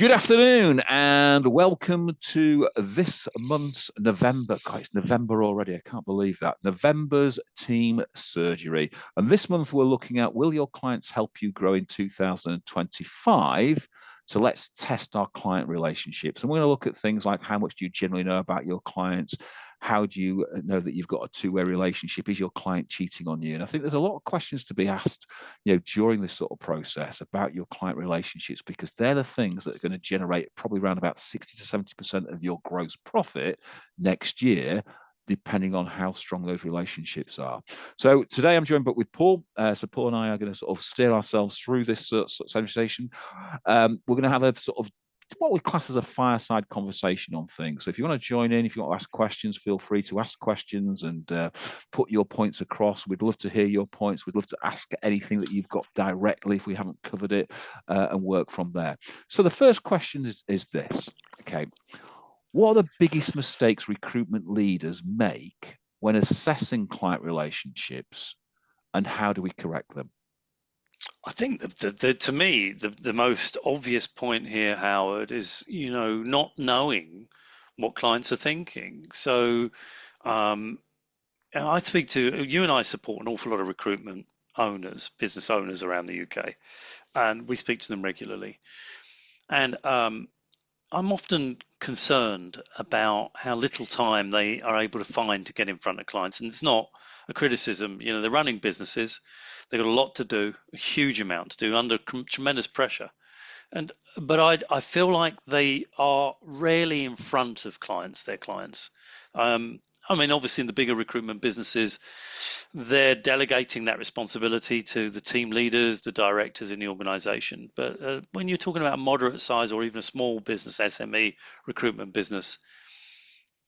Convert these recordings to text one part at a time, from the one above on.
Good afternoon and welcome to this month's November. God, it's November already. I can't believe that. November's team surgery. And this month we're looking at, will your clients help you grow in 2025? So let's test our client relationships. And we're going to look at things like how much do you generally know about your clients? How do you know that you've got a two-way relationship? Is your client cheating on you? And I think there's a lot of questions to be asked, during this sort of process about your client relationships, because they're the things that are going to generate probably around about 60 to 70% of your gross profit next year, depending on how strong those relationships are. So today I'm joined with Paul. So Paul and I are going to sort of steer ourselves through this conversation. We're going to have a sort of what we class as a fireside conversation on things. So if you want to join in, if you want to ask questions, feel free to ask questions and put your points across. We'd love to hear your points. We'd love to ask anything that you've got directly if we haven't covered it, and work from there. So the first question is this. Okay. What are the biggest mistakes recruitment leaders make when assessing client relationships, and how do we correct them? I think to me, the most obvious point here, Howard, is, not knowing what clients are thinking. So, and I speak to you and I support an awful lot of recruitment owners, business owners around the UK, and we speak to them regularly. And I'm often concerned about how little time they are able to find to get in front of clients. And it's not a criticism. They're running businesses. They've got a lot to do, a huge amount to do under tremendous pressure. But I feel like they are rarely in front of their clients. Obviously in the bigger recruitment businesses, they're delegating that responsibility to the team leaders, the directors in the organization. But when you're talking about a moderate size or even a small business, SME recruitment business,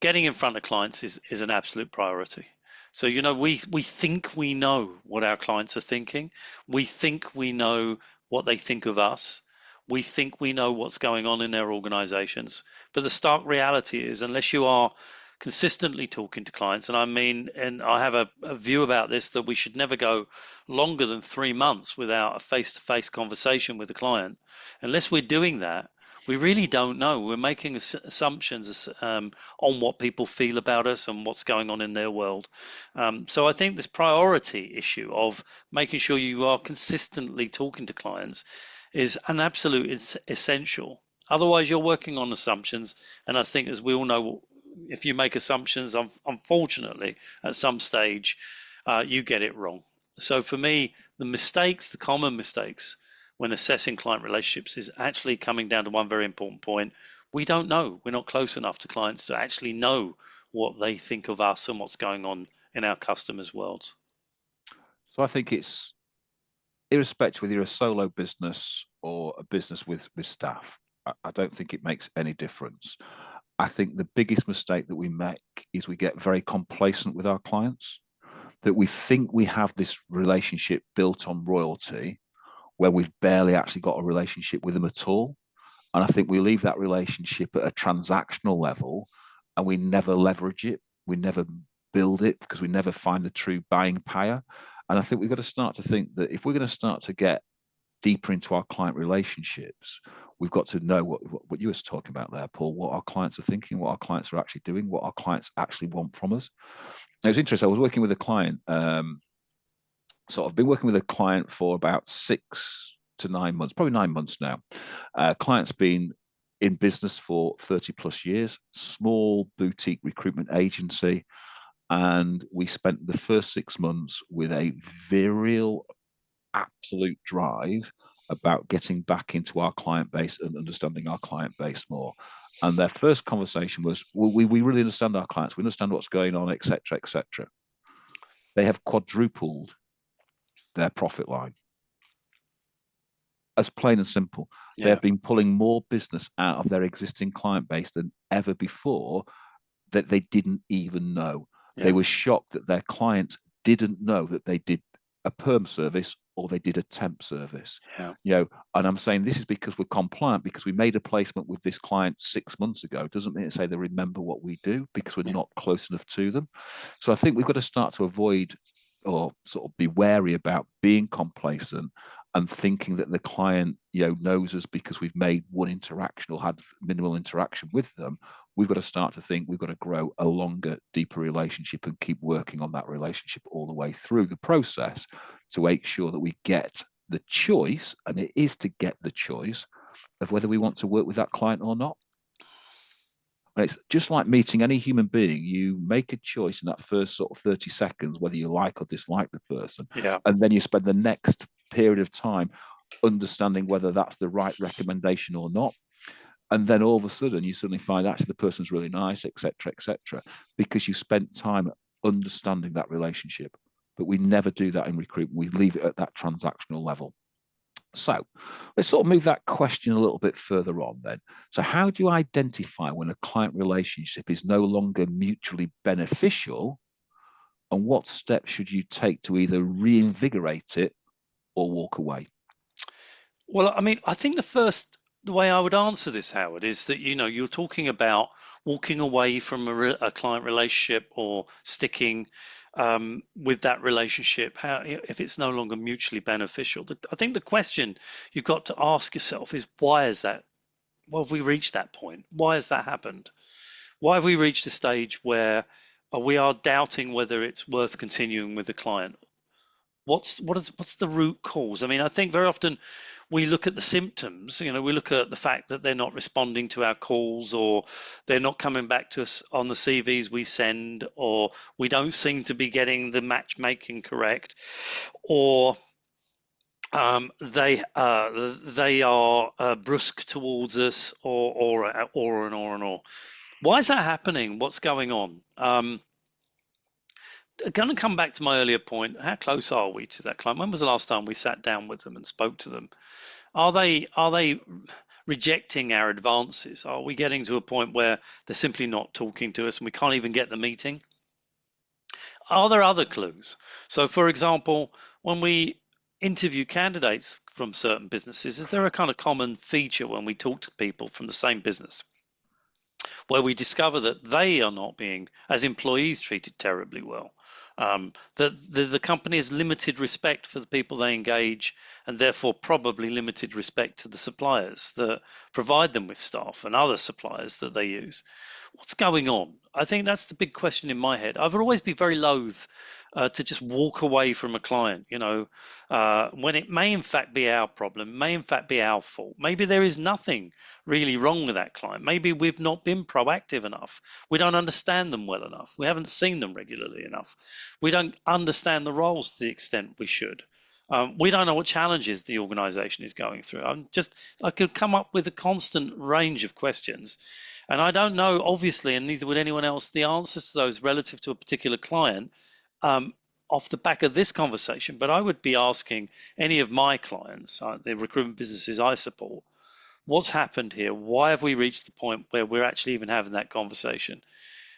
getting in front of clients is an absolute priority. So, we think we know what our clients are thinking. We think we know what they think of us. We think we know what's going on in their organizations. But the stark reality is, unless you are consistently talking to clients, and I have a view about this, that we should never go longer than 3 months without a face-to-face conversation with the client. Unless we're doing that, we really don't know. We're making assumptions on what people feel about us and what's going on in their world. So I think this priority issue of making sure you are consistently talking to clients is an absolute essential. Otherwise, you're working on assumptions. And I think, as we all know, if you make assumptions, unfortunately, at some stage, you get it wrong. So for me, the common mistakes when assessing client relationships is actually coming down to one very important point. We don't know. We're not close enough to clients to actually know what they think of us and what's going on in our customers' worlds. So I think it's irrespective whether you're a solo business or a business with staff. I don't think it makes any difference. I think the biggest mistake that we make is we get very complacent with our clients, that we think we have this relationship built on royalty where we've barely actually got a relationship with them at all. And I think we leave that relationship at a transactional level and we never leverage it. We never build it because we never find the true buying power. And I think we've got to start to think that if we're going to start to get deeper into our client relationships, we've got to know what you were talking about there, Paul, what our clients are thinking, what our clients are actually doing, what our clients actually want from us. It was interesting. I was working with a client. So I've been working with a client for about 6 to 9 months, probably 9 months now. Client's been in business for 30 plus years, small boutique recruitment agency. And we spent the first 6 months with a real absolute drive about getting back into our client base and understanding our client base more. And their first conversation was, well, we really understand our clients. We understand what's going on, etc., etc. They have quadrupled their profit line. As plain and simple. They Yeah. have been pulling more business out of their existing client base than ever before that they didn't even know. They Yeah. were shocked that their clients didn't know that they did a perm service or they did a temp service. Yeah. And I'm saying this is because we're compliant, because we made a placement with this client 6 months ago. It doesn't mean to say they remember what we do, because we're Yeah. not close enough to them. So I think we've got to start to avoid or sort of be wary about being complacent and thinking that the client, knows us because we've made one interaction or had minimal interaction with them. We've got to start to think we've got to grow a longer, deeper relationship and keep working on that relationship all the way through the process to make sure that we get the choice, and it is to get the choice of whether we want to work with that client or not. And it's just like meeting any human being. You make a choice in that first sort of 30 seconds, whether you like or dislike the person. Yeah. And then you spend the next period of time understanding whether that's the right recommendation or not. And then all of a sudden, you suddenly find actually the person's really nice, etc., because you spent time understanding that relationship. But we never do that in recruitment. We leave it at that transactional level. So let's sort of move that question a little bit further on then. So how do you identify when a client relationship is no longer mutually beneficial, and what steps should you take to either reinvigorate it or walk away? Well, I mean, I think the way I would answer this, Howard, is that you're talking about walking away from a client relationship or sticking with that relationship. How if it's no longer mutually beneficial? I think the question you've got to ask yourself is why is that? Why have we reached that point? Why has that happened? Why have we reached a stage where we are doubting whether it's worth continuing with the client? What's the root cause? I mean, I think very often we look at the symptoms. We look at the fact that they're not responding to our calls, or they're not coming back to us on the CVs we send, or we don't seem to be getting the matchmaking correct, or they are brusque towards us, or. Why is that happening? What's going on? Going to come back to my earlier point. How close are we to that client? When was the last time we sat down with them and spoke to them? Are they rejecting our advances? Are we getting to a point where they're simply not talking to us and we can't even get the meeting? Are there other clues? So, for example, when we interview candidates from certain businesses, is there a kind of common feature when we talk to people from the same business where we discover that they are not being, as employees, treated terribly well? That the company has limited respect for the people they engage, and therefore probably limited respect to the suppliers that provide them with staff and other suppliers that they use. What's going on? I think that's the big question in my head. I would always be very loath to just walk away from a client, when it may in fact be our problem, may in fact be our fault. Maybe there is nothing really wrong with that client. Maybe we've not been proactive enough. We don't understand them well enough. We haven't seen them regularly enough. We don't understand the roles to the extent we should. We don't know what challenges the organization is going through. I could come up with a constant range of questions. And I don't know, obviously, and neither would anyone else, the answers to those relative to a particular client off the back of this conversation. But I would be asking any of my clients, the recruitment businesses I support, what's happened here? Why have we reached the point where we're actually even having that conversation?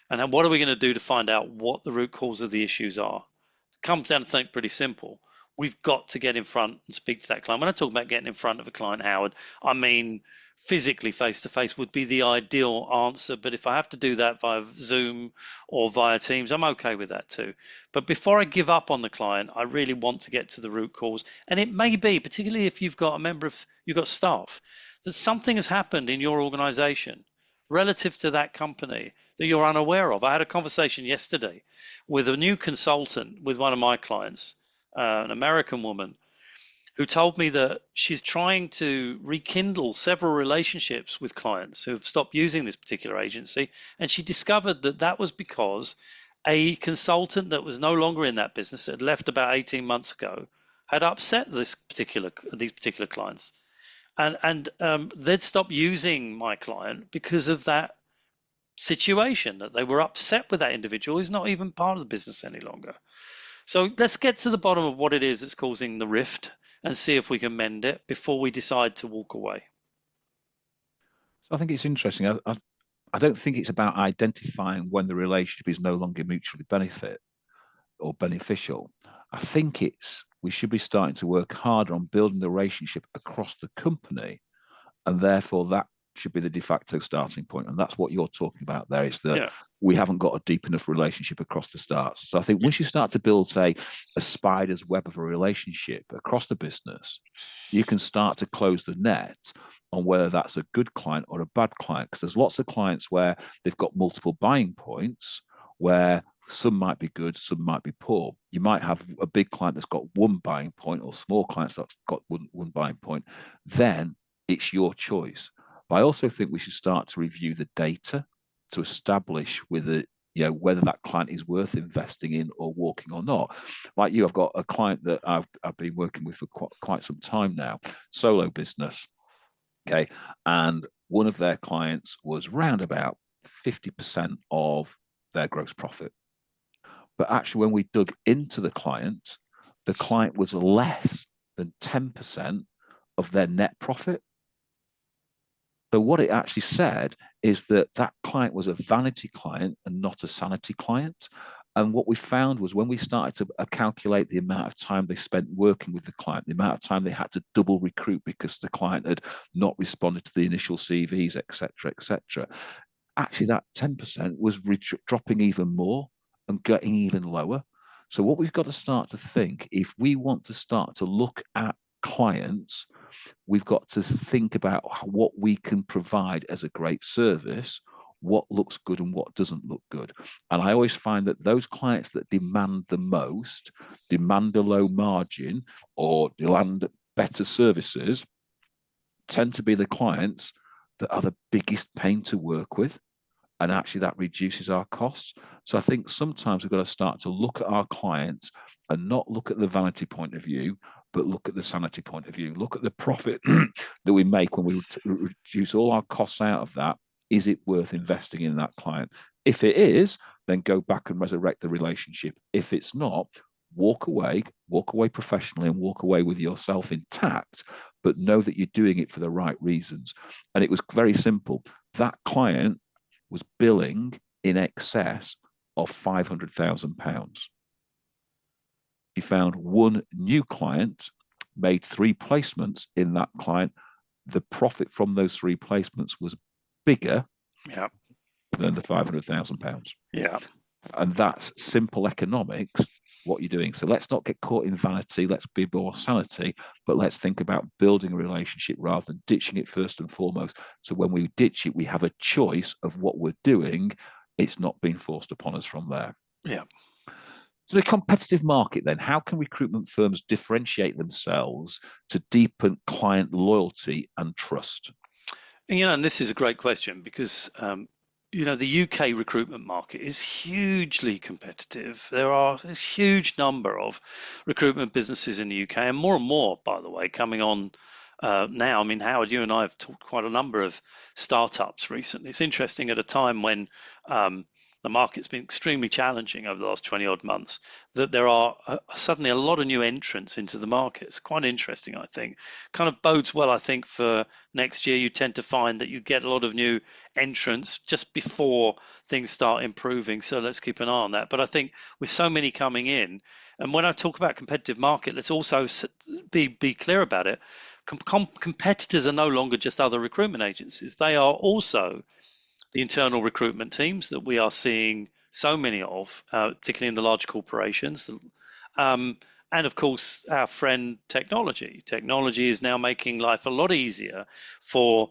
And then what are we going to do to find out what the root cause of the issues are? It comes down to something pretty simple. We've got to get in front and speak to that client. When I talk about getting in front of a client, Howard, I mean physically face to face would be the ideal answer. But if I have to do that via Zoom or via Teams, I'm okay with that too. But before I give up on the client, I really want to get to the root cause. And it may be, particularly if you've got you've got staff, that something has happened in your organization relative to that company that you're unaware of. I had a conversation yesterday with a new consultant with one of my clients, an American woman, who told me that she's trying to rekindle several relationships with clients who have stopped using this particular agency. And she discovered that that was because a consultant that was no longer in that business, that had left about 18 months ago, had upset these particular clients. And they'd stopped using my client because of that situation, that they were upset with that individual who's not even part of the business any longer. So let's get to the bottom of what it is that's causing the rift and see if we can mend it before we decide to walk away. So I think it's interesting. I don't think it's about identifying when the relationship is no longer mutually benefit or beneficial. I think we should be starting to work harder on building the relationship across the company, and therefore that should be the de facto starting point. And that's what you're talking about there, is that Yeah. we haven't got a deep enough relationship across the starts. So I think once you start to build, say, a spider's web of a relationship across the business, you can start to close the net on whether that's a good client or a bad client. Because there's lots of clients where they've got multiple buying points, where some might be good, some might be poor. You might have a big client that's got one buying point, or small clients that's got one buying point. Then it's your choice. But I also think we should start to review the data to establish whether whether that client is worth investing in or walking or not. Like you, I've got a client that I've been working with for quite some time now, solo business. Okay, and one of their clients was round about 50% of their gross profit. But actually, when we dug into the client was less than 10% of their net profit. So what it actually said is that that client was a vanity client and not a sanity client. And what we found was when we started to calculate the amount of time they spent working with the client, the amount of time they had to double recruit because the client had not responded to the initial CVs, etc., actually that 10% was dropping even more and getting even lower. So what we've got to start to think, if we want to start to look at clients, we've got to think about what we can provide as a great service, what looks good and what doesn't look good. And I always find that those clients that demand the most, demand a low margin, or demand better services, tend to be the clients that are the biggest pain to work with. And actually that reduces our costs. So I think sometimes we've got to start to look at our clients and not look at the vanity point of view, but look at the sanity point of view. Look at the profit that we make when we reduce all our costs out of that. Is it worth investing in that client? If it is, then go back and resurrect the relationship. If it's not, walk away professionally, and walk away with yourself intact, but know that you're doing it for the right reasons. And it was very simple. That client was billing in excess of £500,000. He found one new client, made 3 placements in that client. The profit from those 3 placements was bigger Yeah. than the £500,000. Yeah. And that's simple economics, what you're doing. So let's not get caught in vanity. Let's be more sanity, but let's think about building a relationship rather than ditching it first and foremost. So when we ditch it, we have a choice of what we're doing. It's not being forced upon us from there. Yeah. So the competitive market then, how can recruitment firms differentiate themselves to deepen client loyalty and trust? And this is a great question because the UK recruitment market is hugely competitive. There are a huge number of recruitment businesses in the UK, and more, by the way, coming on now. I mean, Howard, you and I have talked quite a number of startups recently. It's interesting at a time when the market's been extremely challenging over the last 20 odd months, that there are suddenly a lot of new entrants into the market. It's quite interesting, I think. Kind of bodes well, I think, for next year. You tend to find that you get a lot of new entrants just before things start improving. So let's keep an eye on that. But I think with so many coming in, and when I talk about competitive market, let's also be clear about it. Competitors are no longer just other recruitment agencies. They are also the internal recruitment teams that we are seeing so many of, particularly in the large corporations. And of course, our friend technology. Technology is now making life a lot easier for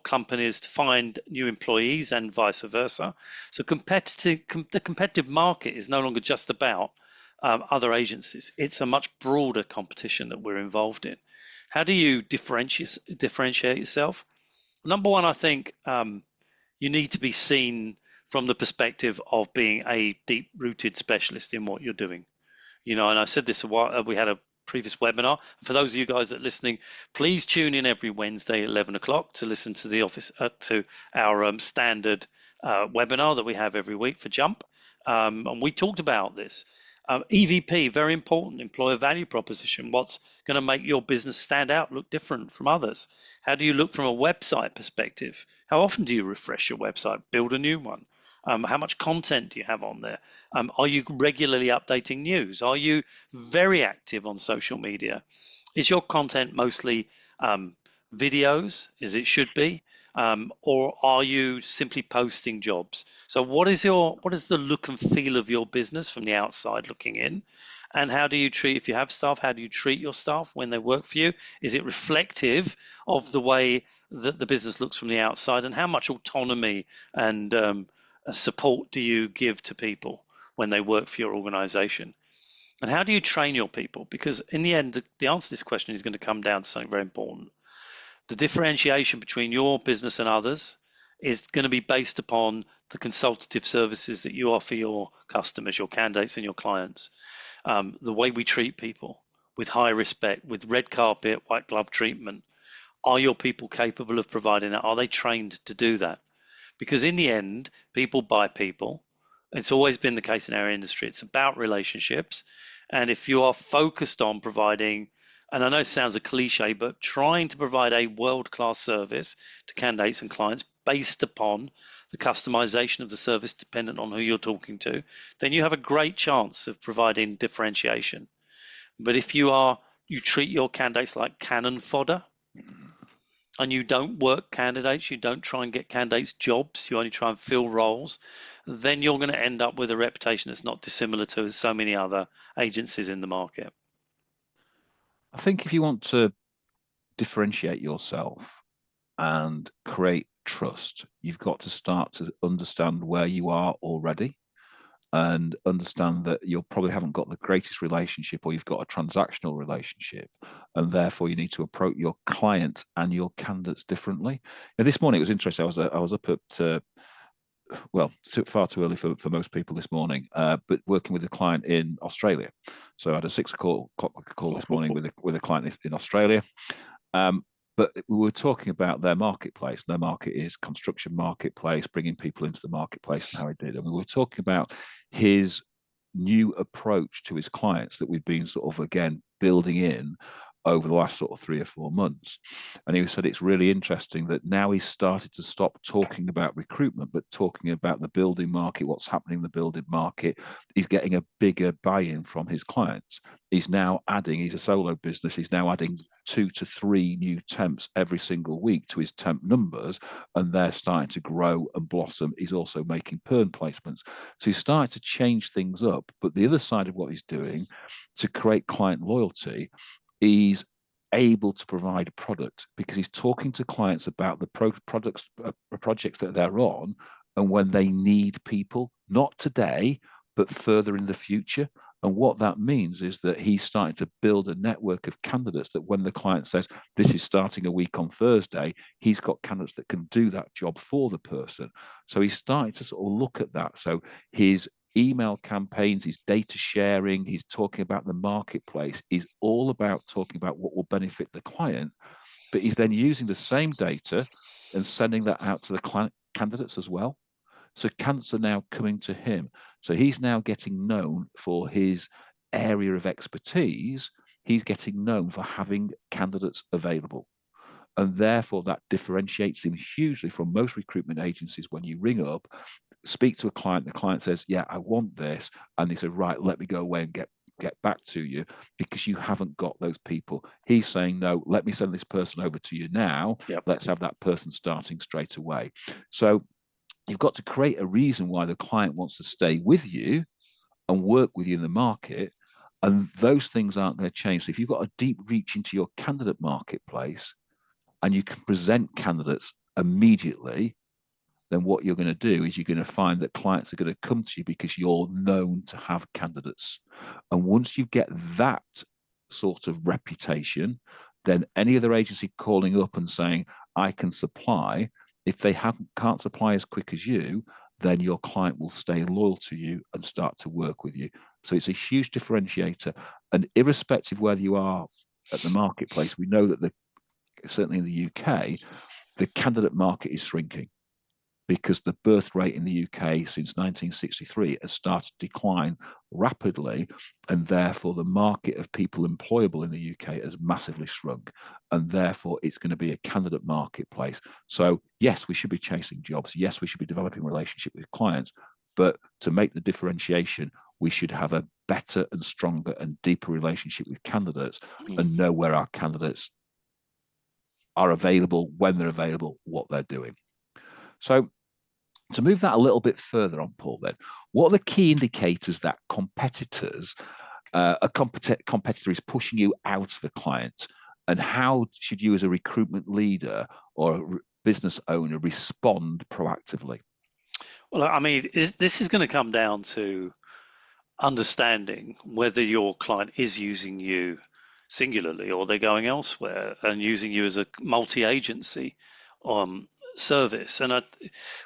companies to find new employees and vice versa. So the competitive market is no longer just about other agencies. It's a much broader competition that we're involved in. How do you differentiate yourself? Number one, I think you need to be seen from the perspective of being a deep-rooted specialist in what you're doing. And I said this a while, we had a previous webinar. For those of you guys that are listening, please tune in every Wednesday at 11 o'clock to listen to to our standard webinar that we have every week for Jump. And we talked about this. EVP, very important, employer value proposition. What's going to make your business stand out, look different from others? How do you look from a website perspective? How often do you refresh your website, build a new one? How much content do you have on there? Are you regularly updating news? Are you very active on social media? Is your content mostly videos as it should be, or are you simply posting jobs? So what is the look and feel of your business from the outside looking in? And how do you treat, if you have staff, how do you treat your staff when they work for you? Is it reflective of the way that the business looks from the outside? And how much autonomy and support do you give to people when they work for your organization? And how do you train your people? Because in the end, the answer to this question is going to come down to something very important. The differentiation between your business and others is going to be based upon the consultative services that you offer your customers, your candidates, and your clients. The way we treat people with high respect, with red carpet, white glove treatment. Are your people capable of providing that? Are they trained to do that? Because in the end, people buy people. It's always been the case in our industry. It's about relationships. And if you are focused on providing, and I know it sounds a cliche, but trying to provide a world-class service to candidates and clients based upon the customization of the service dependent on who you're talking to, then you have a great chance of providing differentiation. But if you treat your candidates like cannon fodder, and you don't work candidates, you don't try and get candidates jobs, you only try and fill roles, then you're going to end up with a reputation that's not dissimilar to so many other agencies in the market. I think if you want to differentiate yourself and create trust, you've got to start to understand where you are already and understand that you probably haven't got the greatest relationship or you've got a transactional relationship. And therefore, you need to approach your clients and your candidates differently. Now, this morning, it was interesting. I was up at, well, far too early for most people this morning, but working with a client in Australia. So I had a 6 o'clock call this morning with a client in Australia. But we were talking about their marketplace. Their market is construction marketplace, bringing people into the marketplace and how he did. And we were talking about his new approach to his clients that we've been sort of, again, building in over the last sort of 3 or 4 months. And he said it's really interesting that now he's started to stop talking about recruitment, but talking about the building market, what's happening in the building market. He's getting a bigger buy-in from his clients. He's now adding, he's a solo business, he's now adding 2 to 3 new temps every single week to his temp numbers, and they're starting to grow and blossom. He's also making perm placements. So he's starting to change things up. But the other side of what he's doing to create client loyalty, he's able to provide a product because he's talking to clients about the projects that they're on and when they need people, not today, but further in the future. And what that means is that he's starting to build a network of candidates that when the client says, this is starting a week on Thursday, he's got candidates that can do that job for the person. So he's starting to sort of look at that. So his email campaigns, his data sharing, he's talking about the marketplace, is all about talking about what will benefit the client. But he's then using the same data and sending that out to the candidates as well. So candidates are now coming to him. So he's now getting known for his area of expertise. He's getting known for having candidates available. And therefore, that differentiates him hugely from most recruitment agencies. When you ring up, speak to a client, the client says, yeah, I want this. And they say, right, let me go away and get back to you, because you haven't got those people. He's saying, no, let me send this person over to you now. Yep. Let's have that person starting straight away. So you've got to create a reason why the client wants to stay with you and work with you in the market. And those things aren't going to change. So if you've got a deep reach into your candidate marketplace and you can present candidates immediately, then what you're going to do is you're going to find that clients are going to come to you because you're known to have candidates. And once you get that sort of reputation, then any other agency calling up and saying, I can supply, if they can't supply as quick as you, then your client will stay loyal to you and start to work with you. So it's a huge differentiator. And irrespective of whether you are at the marketplace, we know that certainly in the UK, the candidate market is shrinking, because the birth rate in the UK since 1963 has started to decline rapidly, and therefore the market of people employable in the UK has massively shrunk, and therefore it's going to be a candidate marketplace. So yes, we should be chasing jobs. Yes, we should be developing relationship with clients, but to make the differentiation, we should have a better and stronger and deeper relationship with candidates and know where our candidates are available, when they're available, what they're doing. So to move that a little bit further on, Paul, then, what are the key indicators that competitor is pushing you out of a client, and how should you as a recruitment leader or a business owner respond proactively? Well, I mean, this is going to come down to understanding whether your client is using you singularly or they're going elsewhere and using you as a multi-agency service. And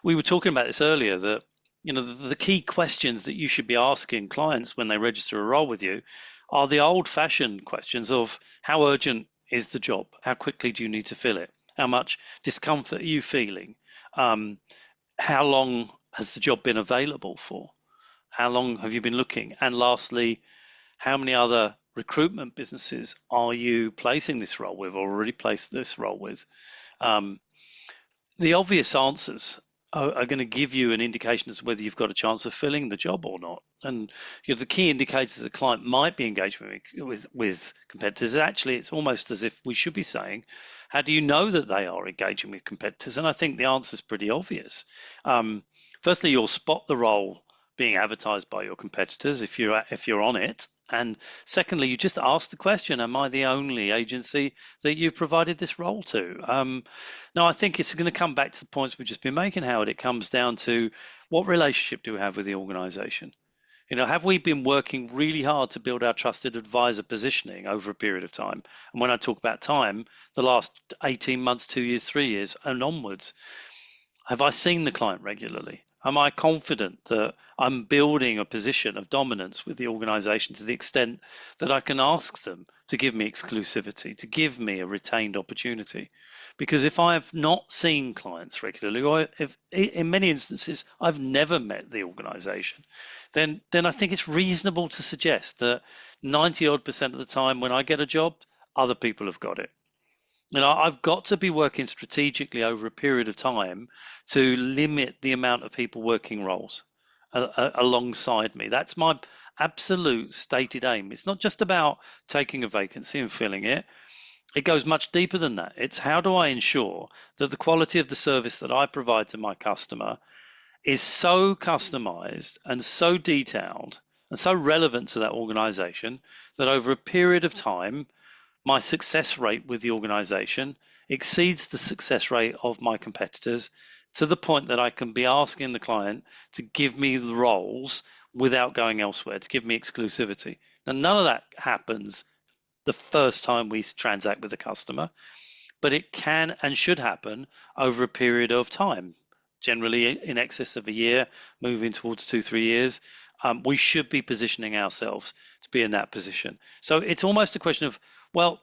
we were talking about this earlier, that the key questions that you should be asking clients when they register a role with you are the old-fashioned questions of how urgent is the job, how quickly do you need to fill it, how much discomfort are you feeling, how long has the job been available for, how long have you been looking? And lastly, how many other recruitment businesses are you placing this role with, or already placed this role with? Um, the obvious answers are going to give you an indication as to whether you've got a chance of filling the job or not. And the key indicators the client might be engaging with competitors, actually, it's almost as if we should be saying, how do you know that they are engaging with competitors? And I think the answer is pretty obvious. Firstly, you'll spot the role being advertised by your competitors if you're on it. And secondly, you just ask the question, am I the only agency that you've provided this role to? No, I think it's going to come back to the points we've just been making, Howard. It comes down to, what relationship do we have with the organization? Have we been working really hard to build our trusted advisor positioning over a period of time? And when I talk about time, the last 18 months, 2 years, 3 years and onwards. Have I seen the client regularly? Am I confident that I'm building a position of dominance with the organization to the extent that I can ask them to give me exclusivity, to give me a retained opportunity? Because if I have not seen clients regularly, or if in many instances I've never met the organization, then I think it's reasonable to suggest that 90 odd % of the time when I get a job, other people have got it. I've got to be working strategically over a period of time to limit the amount of people working roles alongside me. That's my absolute stated aim. It's not just about taking a vacancy and filling it. It goes much deeper than that. It's, how do I ensure that the quality of the service that I provide to my customer is so customized and so detailed and so relevant to that organization that over a period of time, my success rate with the organization exceeds the success rate of my competitors, to the point that I can be asking the client to give me the roles without going elsewhere, to give me exclusivity. Now, none of that happens the first time we transact with a customer, but it can and should happen over a period of time, generally in excess of a year, moving towards 2-3 years. We should be positioning ourselves to be in that position. So it's almost a question of, well,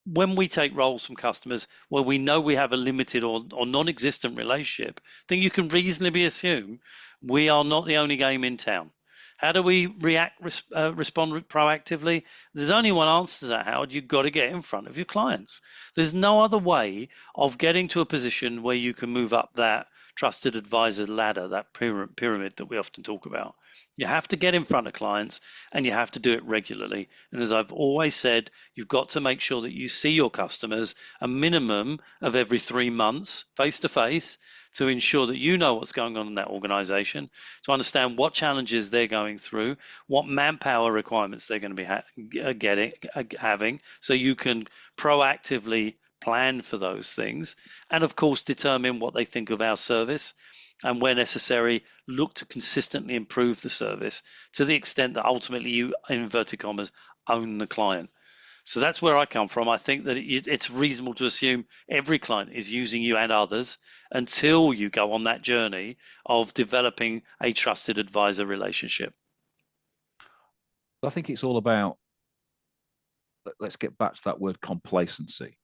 when we take roles from customers where we know we have a limited or non-existent relationship, then you can reasonably assume we are not the only game in town. How do we respond proactively? There's only one answer to that, Howard. You've got to get in front of your clients. There's no other way of getting to a position where you can move up that trusted advisor ladder, that pyramid that we often talk about. You have to get in front of clients, and you have to do it regularly. And as I've always said, you've got to make sure that you see your customers a minimum of every 3 months, face to face, to ensure that you know what's going on in that organization, to understand what challenges they're going through, what manpower requirements they're going to be having, so you can proactively plan for those things, and of course determine what they think of our service, and where necessary, look to consistently improve the service to the extent that ultimately you, in inverted commas, own the client. So that's where I come from. I think that it's reasonable to assume every client is using you and others until you go on that journey of developing a trusted advisor relationship. I think it's all about, let's get back to that word complacency.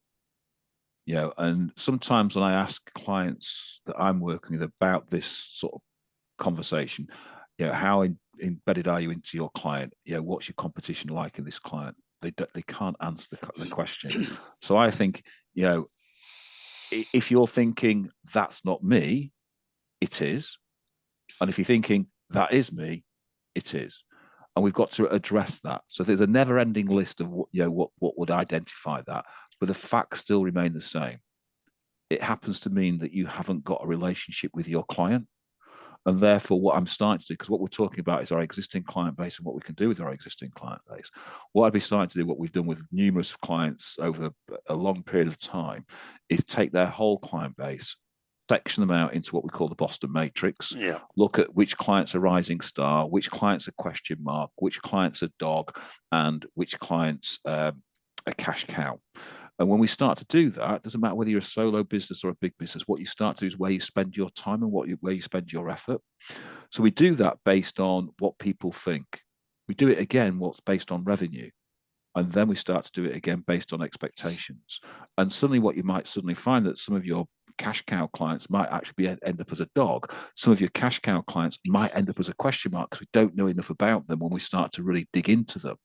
And sometimes when I ask clients that I'm working with about this sort of conversation, how embedded are you into your client? What's your competition like in this client? They can't answer the question. So I think, if you're thinking that's not me, it is. And if you're thinking that is me, it is. And we've got to address that. So there's a never-ending list of what would identify that. but the facts still remain the same. It happens to mean that you haven't got a relationship with your client. And therefore, what I'm starting to do, because what we're talking about is our existing client base and what we can do with our existing client base. What I'd be starting to do, what we've done with numerous clients over a long period of time, is take their whole client base, section them out into what we call the Boston Matrix, Yeah. look at which clients are rising star, which clients are question mark, which clients are dog, and which clients are cash cow. And when we start to do that, it doesn't matter whether you're a solo business or a big business, what you start to do is where you spend your time and where you spend your effort. So we do that based on what people think. We do it again, what's based on revenue. And then we start to do it again based on expectations. And suddenly what you might suddenly find that some of your cash cow clients might actually end up as a dog. Some of your cash cow clients might end up as a question mark because we don't know enough about them when we start to really dig into them.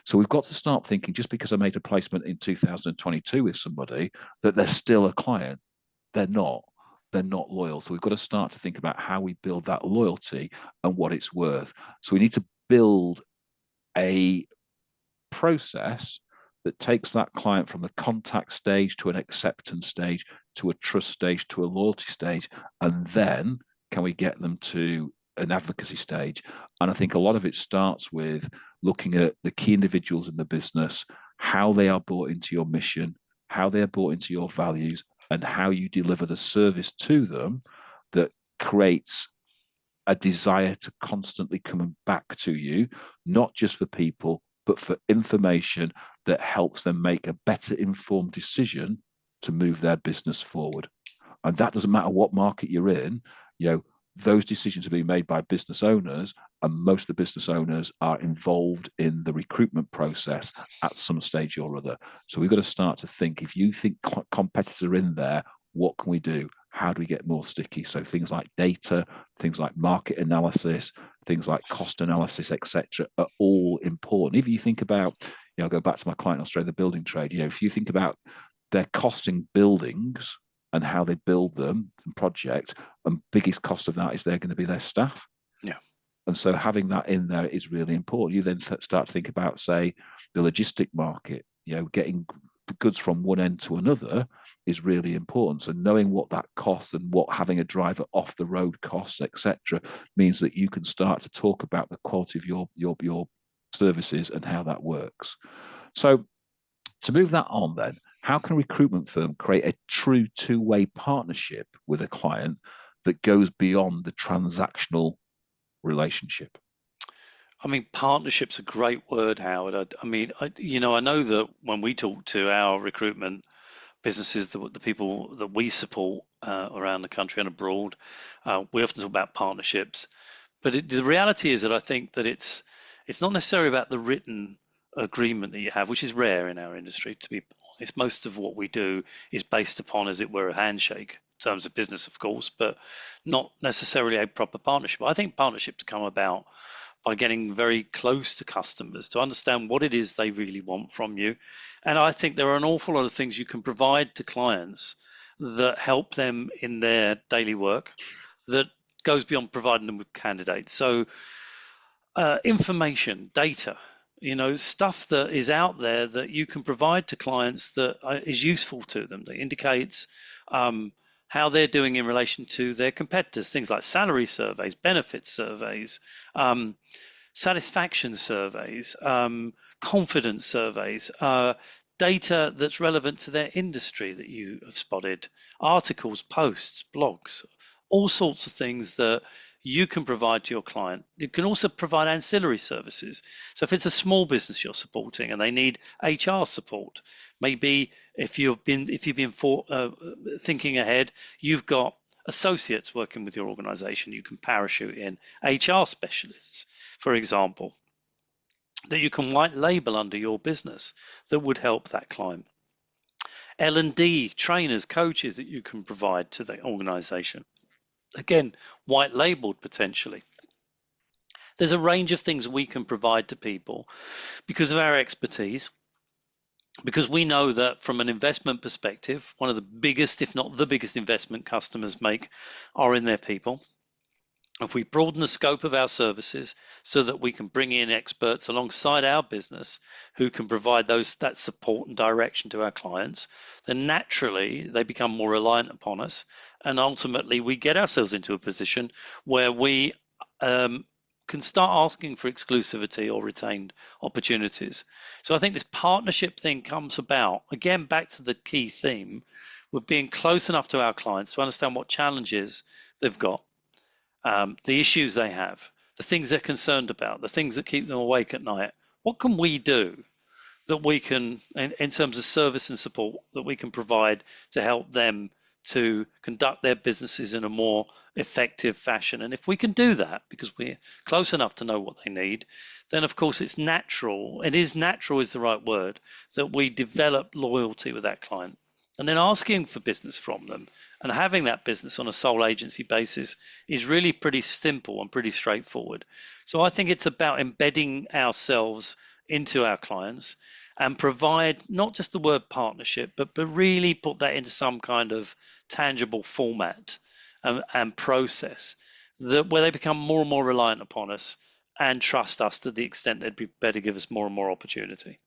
So we've got to start thinking, just because I made a placement in 2022 with somebody, that they're still a client. They're not. They're not loyal. So we've got to start to think about how we build that loyalty and what it's worth. So we need to build a process that takes that client from the contact stage to an acceptance stage to a trust stage to a loyalty stage, and then can we get them to an advocacy stage. And I think a lot of it starts with looking at the key individuals in the business, how they are bought into your mission, how they are bought into your values, and how you deliver the service to them that creates a desire to constantly come back to you, not just for people, but for information that helps them make a better informed decision to move their business forward. And that doesn't matter what market you're in, you know, those decisions are being made by business owners, and most of the business owners are involved in the recruitment process at some stage or other. So we've got to start to think, if you think competitors are in there, what can we do? How do we get more sticky? So things like data, things like market analysis, things like cost analysis, etc., are all important. If you think about, I'll go back to my client in Australia, the building trade. If you think about their costing buildings and how they build them and project, and biggest cost of that is they're going to be their staff. Yeah. And so having that in there is really important. You then start to think about, say, the logistic market, getting goods from one end to another is really important. So knowing what that costs and what having a driver off the road costs, etc., means that you can start to talk about the quality of your services and how that works. So to move that on then, how can a recruitment firm create a true two-way partnership with a client that goes beyond the transactional relationship? I mean, partnership's a great word, Howard. I know that when we talk to our recruitment businesses, the people that we support around the country and abroad, we often talk about partnerships. But the reality is that I think that it's not necessarily about the written agreement that you have, which is rare in our industry, to be honest. Most of what we do is based upon, as it were, a handshake in terms of business, of course, but not necessarily a proper partnership. I think partnerships come about by getting very close to customers to understand what it is they really want from you. And I think there are an awful lot of things you can provide to clients that help them in their daily work that goes beyond providing them with candidates. So information, data, stuff that is out there that you can provide to clients that is useful to them, that indicates how they're doing in relation to their competitors, things like salary surveys, benefits surveys, satisfaction surveys, confidence surveys, data that's relevant to their industry that you have spotted, articles, posts, blogs, all sorts of things that you can provide to your client. You can also provide ancillary services. So if it's a small business you're supporting and they need HR support, maybe if you've been thinking ahead, you've got associates working with your organization, you can parachute in HR specialists, for example, that you can white label under your business that would help that client. L&D trainers, coaches that you can provide to the organization. Again, white labeled potentially. There's a range of things we can provide to people because of our expertise, because we know that from an investment perspective, one of the biggest, if not the biggest investment customers make are in their people. If we broaden the scope of our services so that we can bring in experts alongside our business who can provide that support and direction to our clients, then naturally they become more reliant upon us, and ultimately we get ourselves into a position where we can start asking for exclusivity or retained opportunities. So I think this partnership thing comes about, again, back to the key theme, with being close enough to our clients to understand what challenges they've got, the issues they have, the things they're concerned about, the things that keep them awake at night. What can we do that we can, in terms of service and support, that we can provide to help them to conduct their businesses in a more effective fashion? And if we can do that because we're close enough to know what they need, then of course it's natural, natural is the right word, that we develop loyalty with that client. And then asking for business from them and having that business on a sole agency basis is really pretty simple and pretty straightforward. So I think it's about embedding ourselves into our clients and provide not just the word partnership, but really put that into some kind of tangible format and process that where they become more and more reliant upon us and trust us to the extent they'd be better to give us more and more opportunity.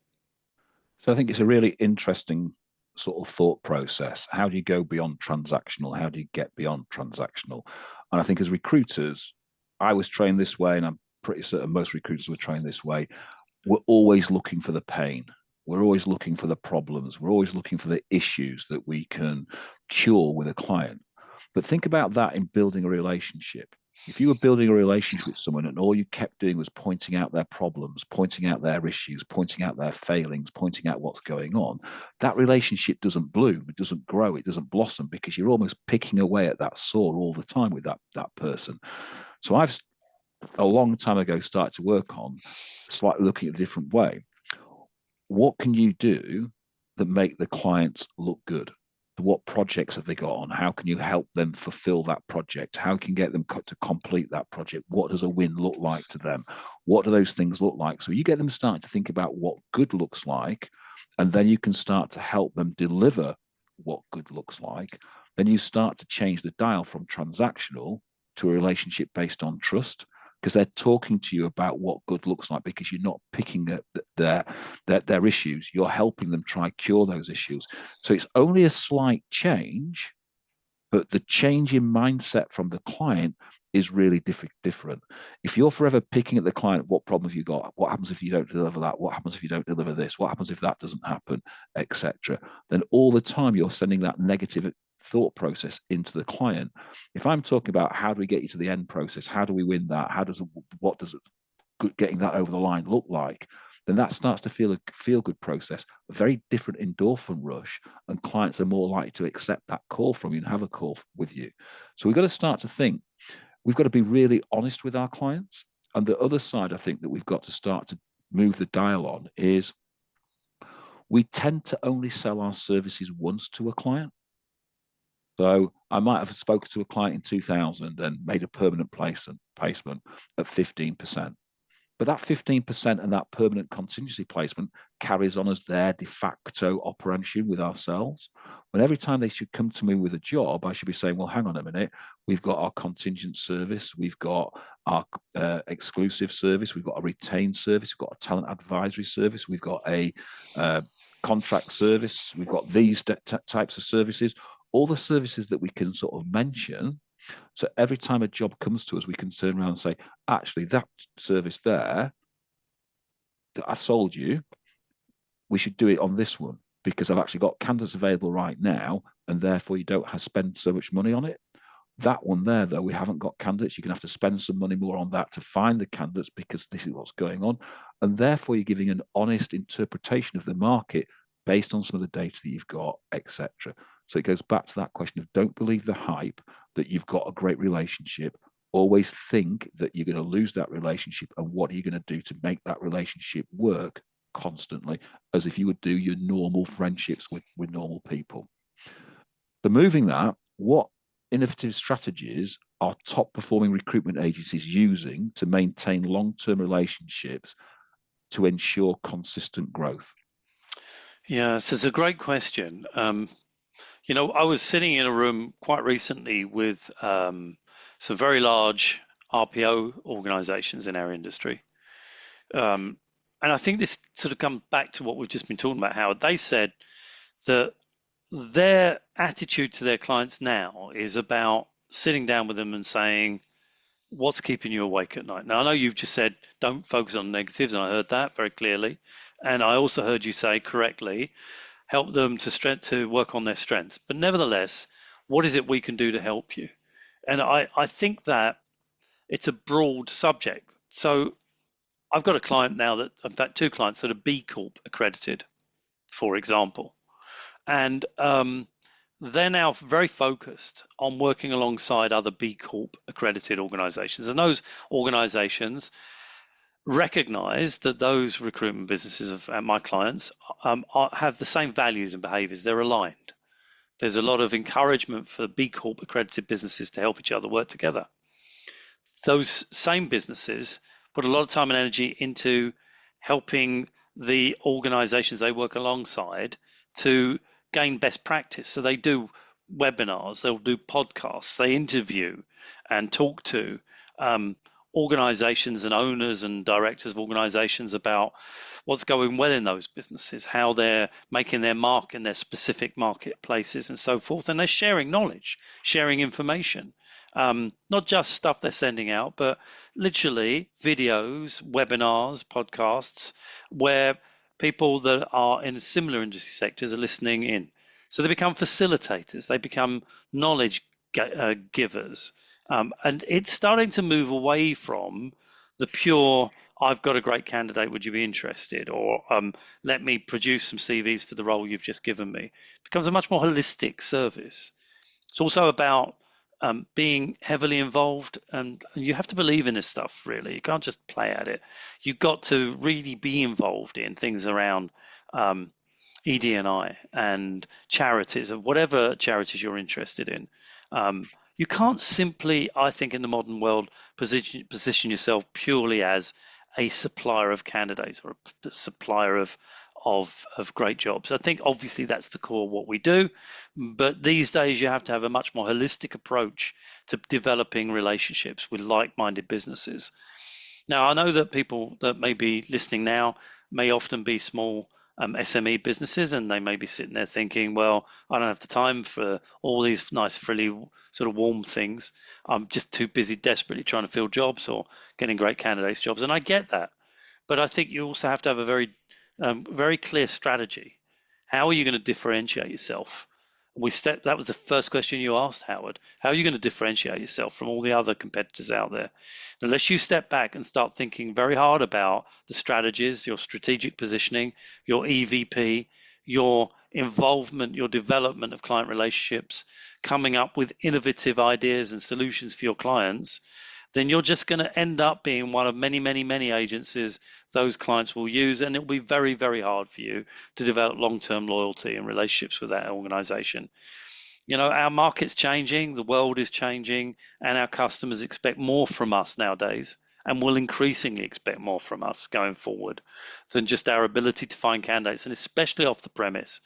So I think it's a really interesting sort of thought process. How do you go beyond transactional? How do you get beyond transactional? And I think as recruiters, I was trained this way, and I'm pretty certain most recruiters were trained this way. We're always looking for the pain. We're always looking for the problems. We're always looking for the issues that we can cure with a client. But think about that in building a relationship. If you were building a relationship with someone and all you kept doing was pointing out their problems, pointing out their issues, pointing out their failings, pointing out what's going on, that relationship doesn't bloom, it doesn't grow, it doesn't blossom because you're almost picking away at that sore all the time with that person. So I've a long time ago started to work on slightly looking at a different way. What can you do that make the clients look good? What projects have they got on? How can you help them fulfill that project? How can you get them to complete that project? What does a win look like to them? What do those things look like? So you get them starting to think about what good looks like, and then you can start to help them deliver what good looks like. Then you start to change the dial from transactional to a relationship based on trust because they're talking to you about what good looks like because you're not picking at their issues. You're helping them try cure those issues. So it's only a slight change, but the change in mindset from the client is really different. If you're forever picking at the client, what problems you got? What happens if you don't deliver that? What happens if you don't deliver this? What happens if that doesn't happen, etc.? Then all the time you're sending that negative thought process into the client. If I'm talking about how do we get you to the end process, how do we win that? What does getting that over the line look like? Then that starts to feel a feel good process, a very different endorphin rush, and clients are more likely to accept that call from you and have a call with you. So we've got to start to think, we've got to be really honest with our clients. And the other side I think that we've got to start to move the dial on is we tend to only sell our services once to a client. So I might have spoken to a client in 2000 and made a permanent placement at 15%. But that 15% and that permanent contingency placement carries on as their de facto operation with ourselves. When every time they should come to me with a job, I should be saying, well, hang on a minute. We've got our contingent service. We've got our exclusive service. We've got a retained service. We've got a talent advisory service. We've got a contract service. We've got these types of services. All the services that we can sort of mention, so every time a job comes to us, we can turn around and say, actually, that service there that I sold you, we should do it on this one because I've actually got candidates available right now, and therefore you don't have to spend so much money on it. That one there, though, we haven't got candidates. You're going to have to spend some money more on that to find the candidates because this is what's going on. And therefore, you're giving an honest interpretation of the market based on some of the data that you've got, etc. So it goes back to that question of don't believe the hype that you've got a great relationship. Always think that you're going to lose that relationship and what are you going to do to make that relationship work constantly as if you would do your normal friendships with normal people. So moving that, what innovative strategies are top performing recruitment agencies using to maintain long-term relationships to ensure consistent growth? Yes, it's a great question. I was sitting in a room quite recently with some very large RPO organizations in our industry. And I think this sort of comes back to what we've just been talking about, Howard. They said that their attitude to their clients now is about sitting down with them and saying, what's keeping you awake at night? Now, I know you've just said don't focus on negatives, and I heard that very clearly. And I also heard you say correctly, help them to work on their strengths. But nevertheless, what is it we can do to help you? And I think that it's a broad subject. So I've got a client now that, in fact, two clients that are B Corp accredited, for example. And they're now very focused on working alongside other B Corp accredited organizations. And those organizations recognize that those recruitment businesses of my clients have the same values and behaviors. They're aligned. There's a lot of encouragement for B Corp accredited businesses to help each other work together. Those same businesses put a lot of time and energy into helping the organizations they work alongside to gain best practice. So they do webinars, they'll do podcasts, they interview and talk to organizations and owners and directors of organizations about what's going well in those businesses, how they're making their mark in their specific marketplaces and so forth. And they're sharing knowledge, sharing information. Not just stuff they're sending out, but literally videos, webinars, podcasts, where people that are in similar industry sectors are listening in. So they become facilitators, they become knowledge givers. And it's starting to move away from the pure, I've got a great candidate, would you be interested? Or let me produce some CVs for the role you've just given me. It becomes a much more holistic service. It's also about being heavily involved, and you have to believe in this stuff, really. You can't just play at it. You've got to really be involved in things around ED&I and charities, of whatever charities you're interested in. You can't simply, I think, in the modern world, position yourself purely as a supplier of candidates or a supplier of great jobs. I think obviously that's the core of what we do, but these days you have to have a much more holistic approach to developing relationships with like-minded businesses. Now, I know that people that may be listening now may often be small SME businesses, and they may be sitting there thinking, well, I don't have the time for all these nice, frilly, sort of warm things. I'm just too busy desperately trying to fill jobs or getting great candidates jobs. And I get that. But I think you also have to have a very clear strategy. How are you going to differentiate yourself? That was the first question you asked, Howard. How are you going to differentiate yourself from all the other competitors out there? Unless you step back and start thinking very hard about the strategies, your strategic positioning, your EVP, your involvement, your development of client relationships, coming up with innovative ideas and solutions for your clients, then you're just going to end up being one of many, many, many agencies those clients will use, and it will be very, very hard for you to develop long-term loyalty and relationships with that organization. You know, our market's changing, the world is changing, and our customers expect more from us nowadays, and will increasingly expect more from us going forward than just our ability to find candidates, and especially off the premise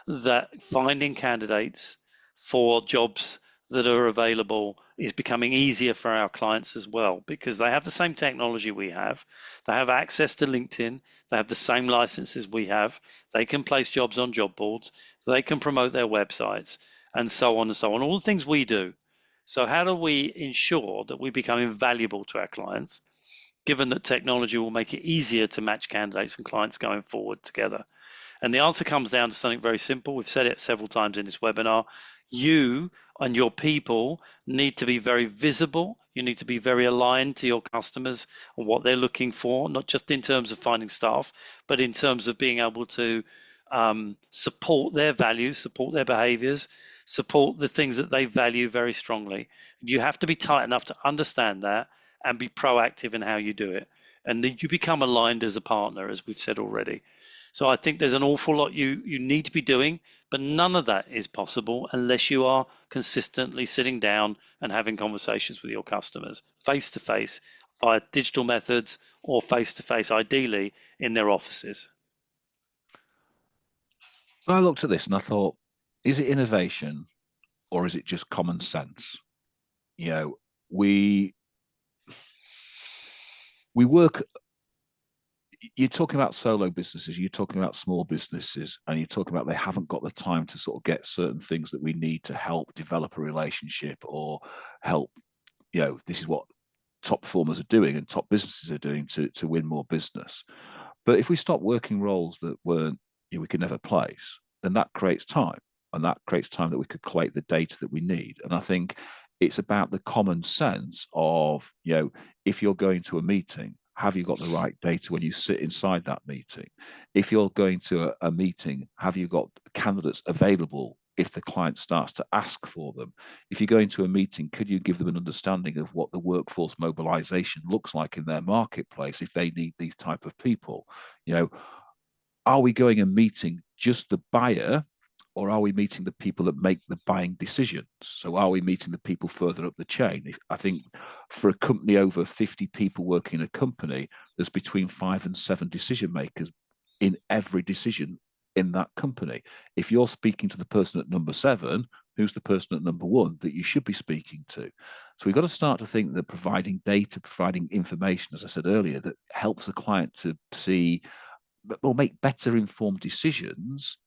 that finding candidates for jobs that are available is becoming easier for our clients as well, because they have the same technology we have. They have access to LinkedIn. They have the same licenses we have. They can place jobs on job boards. They can promote their websites and so on and so on, all the things we do. So how do we ensure that we become invaluable to our clients, given that technology will make it easier to match candidates and clients going forward together? And the answer comes down to something very simple. We've said it several times in this webinar. You and your people need to be very visible. You need to be very aligned to your customers and what they're looking for, not just in terms of finding staff, but in terms of being able to support their values, support their behaviors, support the things that they value very strongly. You have to be tight enough to understand that and be proactive in how you do it. And then you become aligned as a partner, as we've said already. So I think there's an awful lot you need to be doing, but none of that is possible unless you are consistently sitting down and having conversations with your customers face to face via digital methods or face to face, ideally in their offices. So I looked at this and I thought, is it innovation or is it just common sense? You know, we we work. You're talking about solo businesses, you're talking about small businesses, and you're talking about they haven't got the time to sort of get certain things that we need to help develop a relationship or help. This is what top performers are doing and top businesses are doing to win more business. But if we stop working roles that weren't, we could never place, then that creates time. And that creates time that we could collate the data that we need. And I think it's about the common sense of, if you're going to a meeting, have you got the right data when you sit inside that meeting? If you're going to a meeting, have you got candidates available if the client starts to ask for them? If you go into a meeting, could you give them an understanding of what the workforce mobilization looks like in their marketplace if they need these type of people? You know, are we going and meeting just the buyer, or are we meeting the people that make the buying decisions? So are we meeting the people further up the chain? I think for a company over 50 people working in a company, there's between 5 and 7 decision makers in every decision in that company. If you're speaking to the person at number 7, who's the person at number 1 that you should be speaking to? So we've got to start to think that providing data, providing information, as I said earlier, that helps the client to see or make better informed decisions,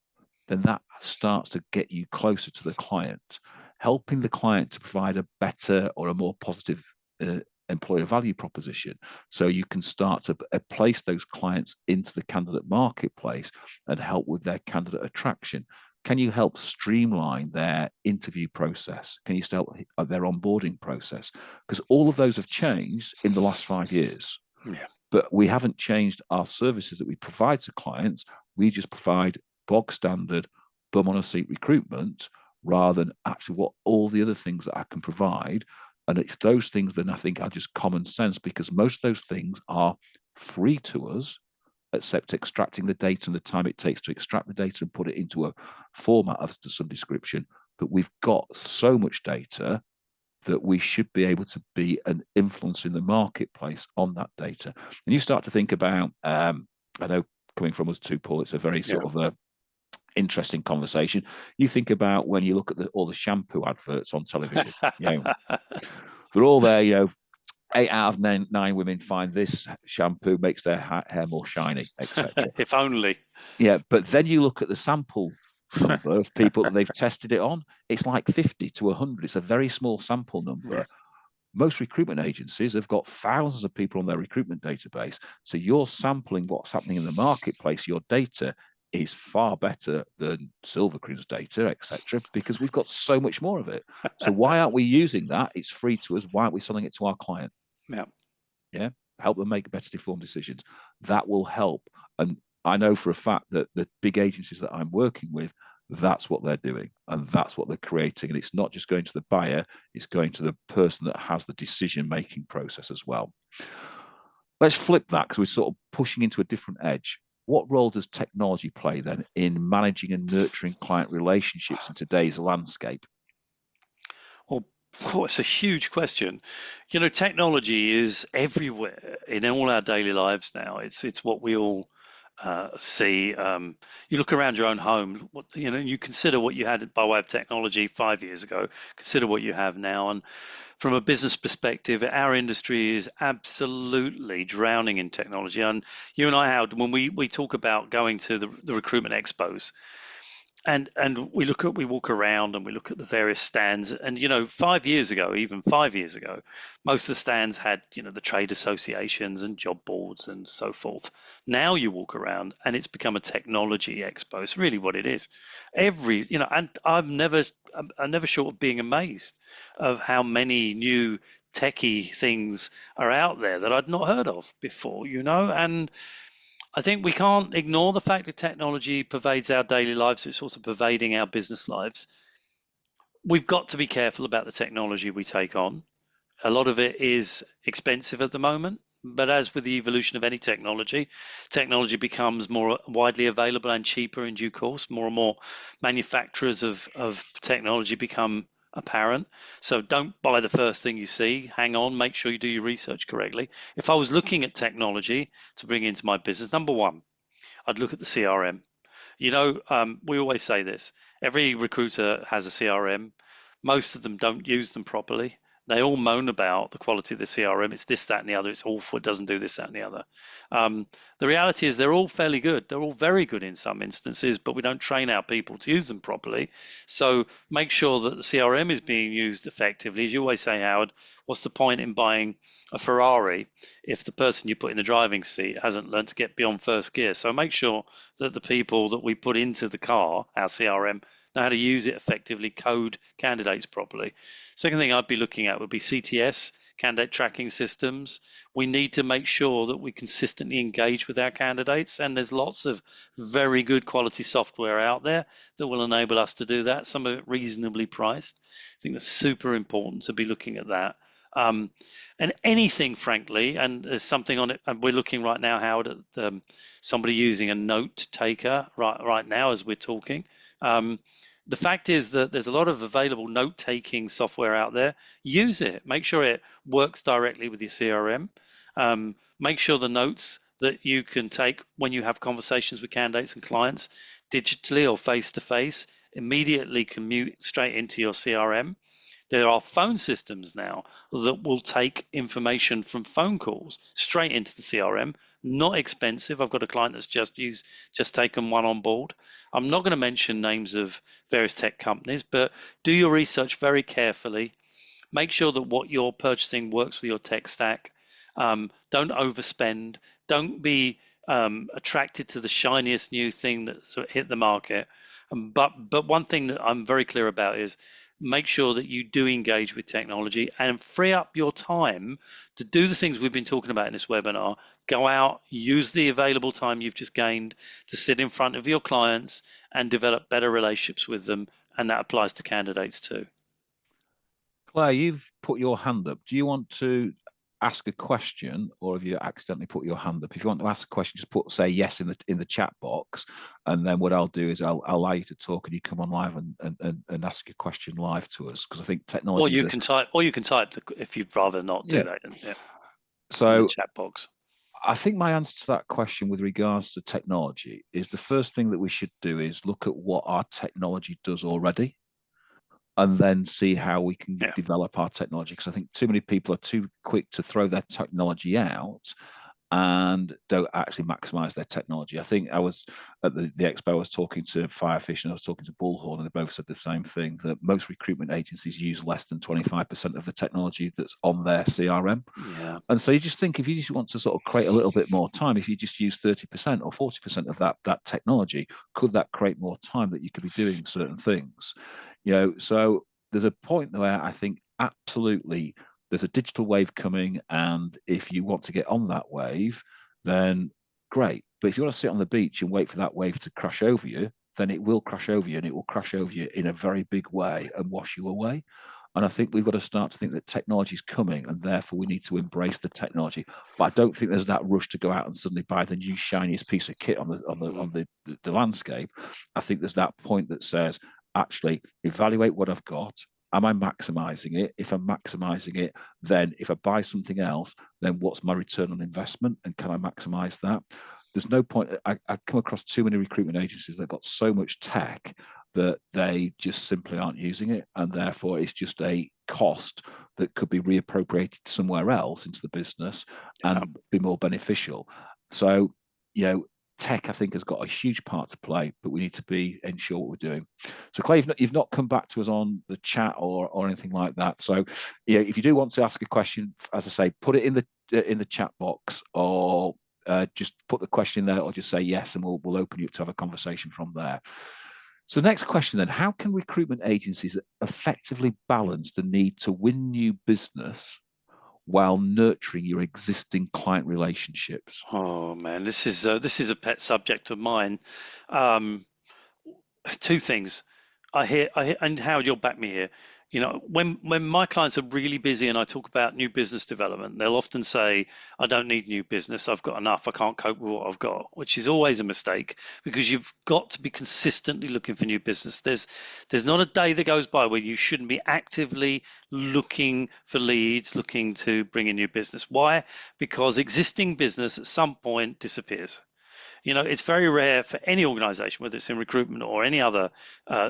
then that starts to get you closer to the client, helping the client to provide a better or a more positive uh, employer value proposition. So you can start to place those clients into the candidate marketplace and help with their candidate attraction. Can you help streamline their interview process? Can you help their onboarding process? Because all of those have changed in the last 5 years, Yeah. but we haven't changed our services that we provide to clients. We just provide bog standard bum on a seat recruitment rather than actually what all the other things that I can provide. And it's those things that I think are just common sense, because most of those things are free to us, except extracting the data and the time it takes to extract the data and put it into a format of some description. But we've got so much data that we should be able to be an influence in the marketplace on that data. And you start to think about, I know coming from us too, Paul, it's a very Yeah. sort of interesting conversation. You think about when you look at all the shampoo adverts on television, they're all there, 8 out of 9 women find this shampoo makes their hair more shiny, etc. If only. Yeah, but then you look at the sample number of people that they've tested it on. It's like 50 to 100. It's a very small sample Yeah. number. Most recruitment agencies have got thousands of people on their recruitment database. So you're sampling what's happening in the marketplace. Your data is far better than Silvercreen's data, etc., because we've got so much more of it. So why aren't we using that? It's free to us. Why aren't we selling it to our client? Yeah. Yeah, help them make better informed decisions. That will help. And I know for a fact that the big agencies that I'm working with, that's what they're doing and that's what they're creating. And it's not just going to the buyer, it's going to the person that has the decision making process as well. Let's flip that, because we're sort of pushing into a different edge. What role does technology play then in managing and nurturing client relationships in today's landscape? Well, it's a huge question. Technology is everywhere in all our daily lives now. It's what we all see. You look around your own home. You consider what you had by way of technology 5 years ago. Consider what you have now, and from a business perspective, our industry is absolutely drowning in technology. And you and I, Howard, when we talk about going to the recruitment expos, and we walk around and we look at the various stands, and 5 years ago, even 5 years ago, most of the stands had the trade associations and job boards and so forth. Now you walk around and it's become a technology expo. It's really what it is. And I'm never short of being amazed of how many new techie things are out there that I'd not heard of before, and I think we can't ignore the fact that technology pervades our daily lives. It's also pervading our business lives. We've got to be careful about the technology we take on. A lot of it is expensive at the moment, but as with the evolution of any technology, technology becomes more widely available and cheaper in due course. More and more manufacturers of technology become apparent. So don't buy the first thing you see. Hang on, make sure you do your research correctly. If I was looking at technology to bring into my business, number one, I'd look at the CRM. We always say this. Every recruiter has a CRM. Most of them don't use them properly. They all moan about the quality of the CRM. It's this, that, and the other. It's awful. It doesn't do this, that, and the other. The reality is they're all fairly good. They're all very good in some instances, but we don't train our people to use them properly. So make sure that the CRM is being used effectively. As you always say, Howard, what's the point in buying a Ferrari if the person you put in the driving seat hasn't learned to get beyond first gear? So make sure that the people that we put into the car, our CRM, know how to use it effectively, code candidates properly. Second thing I'd be looking at would be CTS, candidate tracking systems. We need to make sure that we consistently engage with our candidates, and there's lots of very good quality software out there that will enable us to do that, some of it reasonably priced. I think that's super important to be looking at that. Um, and anything, frankly, and there's something on it, and we're looking right now, Howard, at somebody using a note taker right now as we're talking. The fact is that there's a lot of available note-taking software out there. Use it. Make sure it works directly with your CRM. Make sure the notes that you can take when you have conversations with candidates and clients, digitally or face-to-face, immediately commute straight into your CRM. There are phone systems now that will take information from phone calls straight into the CRM. Not expensive. I've got a client that's just taken one on board. I'm not going to mention names of various tech companies, but do your research very carefully. Make sure that what you're purchasing works with your tech stack. Don't overspend. Don't be attracted to the shiniest new thing that's hit the market. But one thing that I'm very clear about is make sure that you do engage with technology and free up your time to do the things we've been talking about in this webinar. Go out, use the available time you've just gained to sit in front of your clients and develop better relationships with them. And that applies to candidates too. Claire, you've put your hand up. Do you want to ask a question, or have you accidentally put your hand up? If you want to ask a question, just say yes in the chat box, and then what I'll do is I'll allow you to talk, and you come on live and ask your question live to us, because I think Or technology you is can type, if you'd rather not do yeah. that in the So chat box. I think my answer to that question with regards to technology is the first thing that we should do is look at what our technology does already, and then see how we can Yeah, develop our technology. Because I think too many people are too quick to throw their technology out and don't actually maximize their technology. I think I was at the expo, I was talking to Firefish and I was talking to Bullhorn, and they both said the same thing, that most recruitment agencies use less than 25% of the technology that's on their CRM. yeah, And so you just think, if you just want to sort of create a little bit more time, if you just use 30% or 40% of that technology, could that create more time that you could be doing certain things? So there's a point where I think absolutely there's a digital wave coming, and if you want to get on that wave, then great. But if you want to sit on the beach and wait for that wave to crash over you, then it will crash over you, and it will crash over you in a very big way and wash you away. And I think we've got to start to think that technology is coming, and therefore we need to embrace the technology. But I don't think there's that rush to go out and suddenly buy the new shiniest piece of kit on the landscape. I think there's that point that says, actually evaluate what I've got. Am I maximizing it? If I'm maximizing it, then if I buy something else, then what's my return on investment, and can I maximize that? There's no point. I come across too many recruitment agencies that got so much tech that they just simply aren't using it, and therefore it's just a cost that could be reappropriated somewhere else into the business yeah. and be more beneficial. So, tech, I think, has got a huge part to play, but we need to ensure what we're doing. So, Clay, you've not come back to us on the chat or anything like that. So, if you do want to ask a question, as I say, put it in the chat box, or just put the question there, or just say yes, and we'll open you up to have a conversation from there. So, next question then: how can recruitment agencies effectively balance the need to win new business while nurturing your existing client relationships? Oh man, this is a pet subject of mine. Um, Two things. I hear, and Howard, you'll back me here. When my clients are really busy and I talk about new business development, they'll often say, "I don't need new business. I've got enough. I can't cope with what I've got," which is always a mistake because you've got to be consistently looking for new business. There's not a day that goes by where you shouldn't be actively looking for leads, looking to bring in new business. Why? Because existing business at some point disappears. It's very rare for any organization, whether it's in recruitment or any other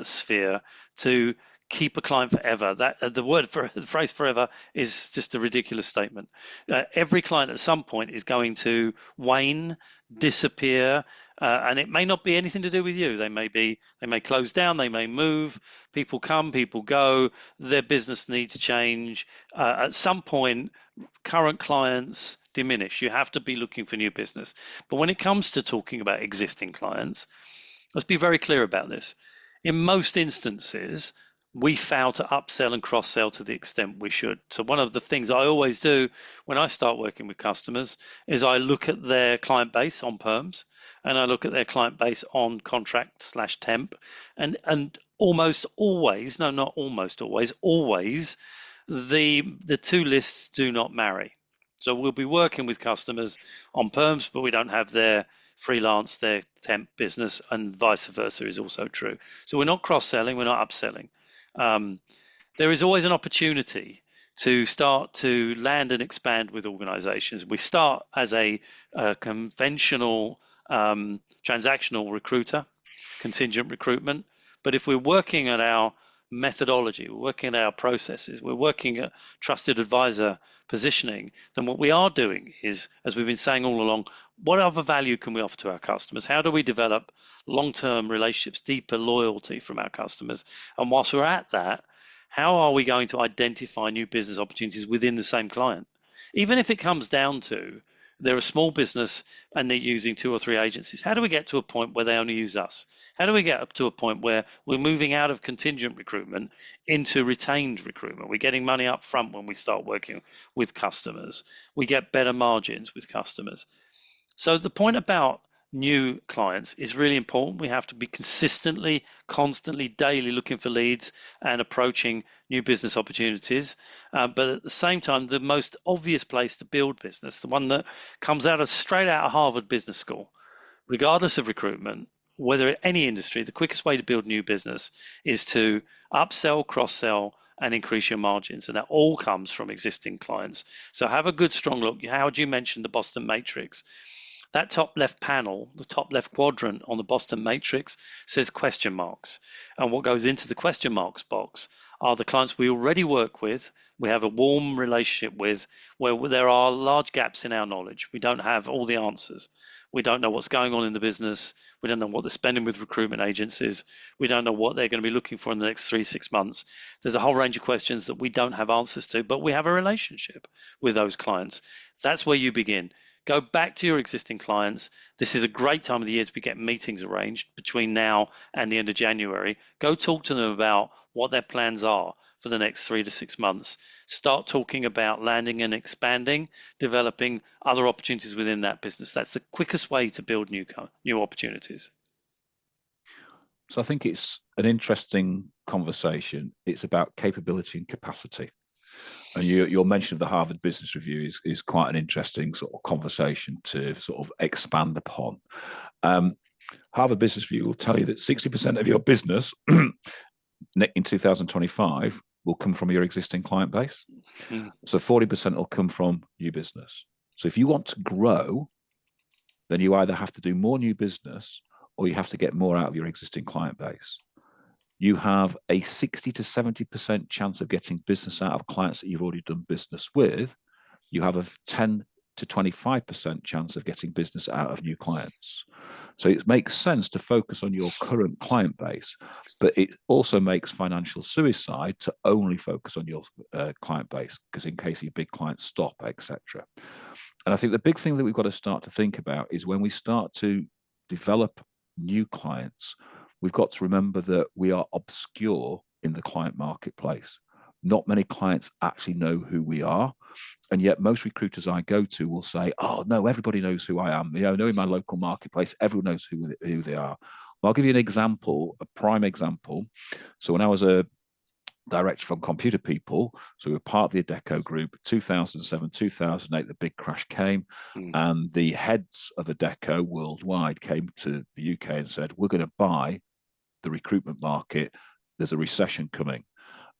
sphere, to keep a client forever. That the phrase forever is just a ridiculous statement. Every client at some point is going to wane, disappear, and it may not be anything to do with you. They may close down, they may move, people come, people go, their business needs change. At some point, current clients diminish. You have to be looking for new business. But when it comes to talking about existing clients, let's be very clear about this. In most instances, we fail to upsell and cross sell to the extent we should. So, one of the things I always do when I start working with customers is I look at their client base on perms and I look at their client base on contract slash temp. And almost always, no, not almost always, always, the two lists do not marry. So we'll be working with customers on perms, but we don't have their freelance, their temp business, and vice versa is also true. So we're not cross-selling, we're not upselling. There is always an opportunity to start to land and expand with organizations. We start as a conventional transactional recruiter, contingent recruitment. But if we're working at our methodology, we're working at our processes, we're working at trusted advisor positioning, then what we are doing is, as we've been saying all along, what other value can we offer to our customers? How do we develop long-term relationships, deeper loyalty from our customers? And whilst we're at that, how are we going to identify new business opportunities within the same client? Even if it comes down to they're a small business and they're using 2 or 3 agencies, how do we get to a point where they only use us? How do we get up to a point where we're moving out of contingent recruitment into retained recruitment? We're getting money up front when we start working with customers. We get better margins with customers. So the point about new clients is really important. We have to be consistently, constantly, daily looking for leads and approaching new business opportunities. But at the same time, the most obvious place to build business, the one that comes straight out of Harvard Business School, regardless of recruitment, whether any industry, the quickest way to build new business is to upsell, cross-sell, and increase your margins. And that all comes from existing clients. So have a good, strong look. Howard, you mentioned the Boston Matrix. That top left panel, the top left quadrant on the Boston Matrix says question marks. And what goes into the question marks box are the clients we already work with, we have a warm relationship with, where there are large gaps in our knowledge. We don't have all the answers. We don't know what's going on in the business. We don't know what they're spending with recruitment agencies. We don't know what they're going to be looking for in the next 3-6 months. There's a whole range of questions that we don't have answers to, but we have a relationship with those clients. That's where you begin. Go back to your existing clients. This is a great time of the year to be getting meetings arranged between now and the end of January. Go talk to them about what their plans are for the next 3 to 6 months. Start talking about landing and expanding, developing other opportunities within that business. That's the quickest way to build new opportunities. So I think it's an interesting conversation. It's about capability and capacity. And your mention of the Harvard Business Review is quite an interesting sort of conversation to sort of expand upon. Harvard Business Review will tell you that 60% of your business in 2025 will come from your existing client base. Mm. So 40% will come from new business. So if you want to grow, then you either have to do more new business or you have to get more out of your existing client base. You have a 60 to 70% chance of getting business out of clients that you've already done business with. You have a 10 to 25% chance of getting business out of new clients. So it makes sense to focus on your current client base, but it also makes financial suicide to only focus on your client base, because in case your big clients stop, etc. And I think the big thing that we've got to start to think about is when we start to develop new clients, we've got to remember that we are obscure in the client marketplace. Not many clients actually know who we are. And yet most recruiters I go to will say, oh, no, everybody knows who I am. I know in my local marketplace, everyone knows who they are. Well, I'll give you an example, a prime example. So when I was a director from Computer People, so we were part of the Adecco group, 2007, 2008, the big crash came, and the heads of Adecco worldwide came to the UK and said, we're going to buy the recruitment market. There's a recession coming.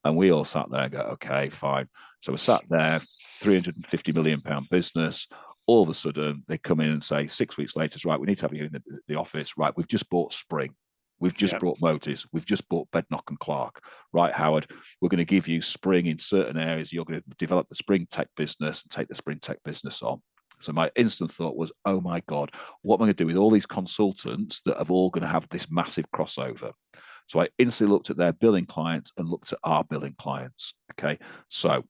And we all sat there and go, okay, fine. So we sat there, £350 million business. All of a sudden, they come in and say 6 weeks later, right, we need to have you in the office. Right, we've just bought Spring. We've just Yeah. brought motors. We've just bought Bednock and Clark. Right, Howard, we're going to give you spring in certain areas. You're going to develop the spring tech business and take the spring tech business on. So my instant thought was, oh my God, what am I going to do with all these consultants that are all going to have this massive crossover? So I instantly looked at their billing clients and looked at our billing clients. Okay. So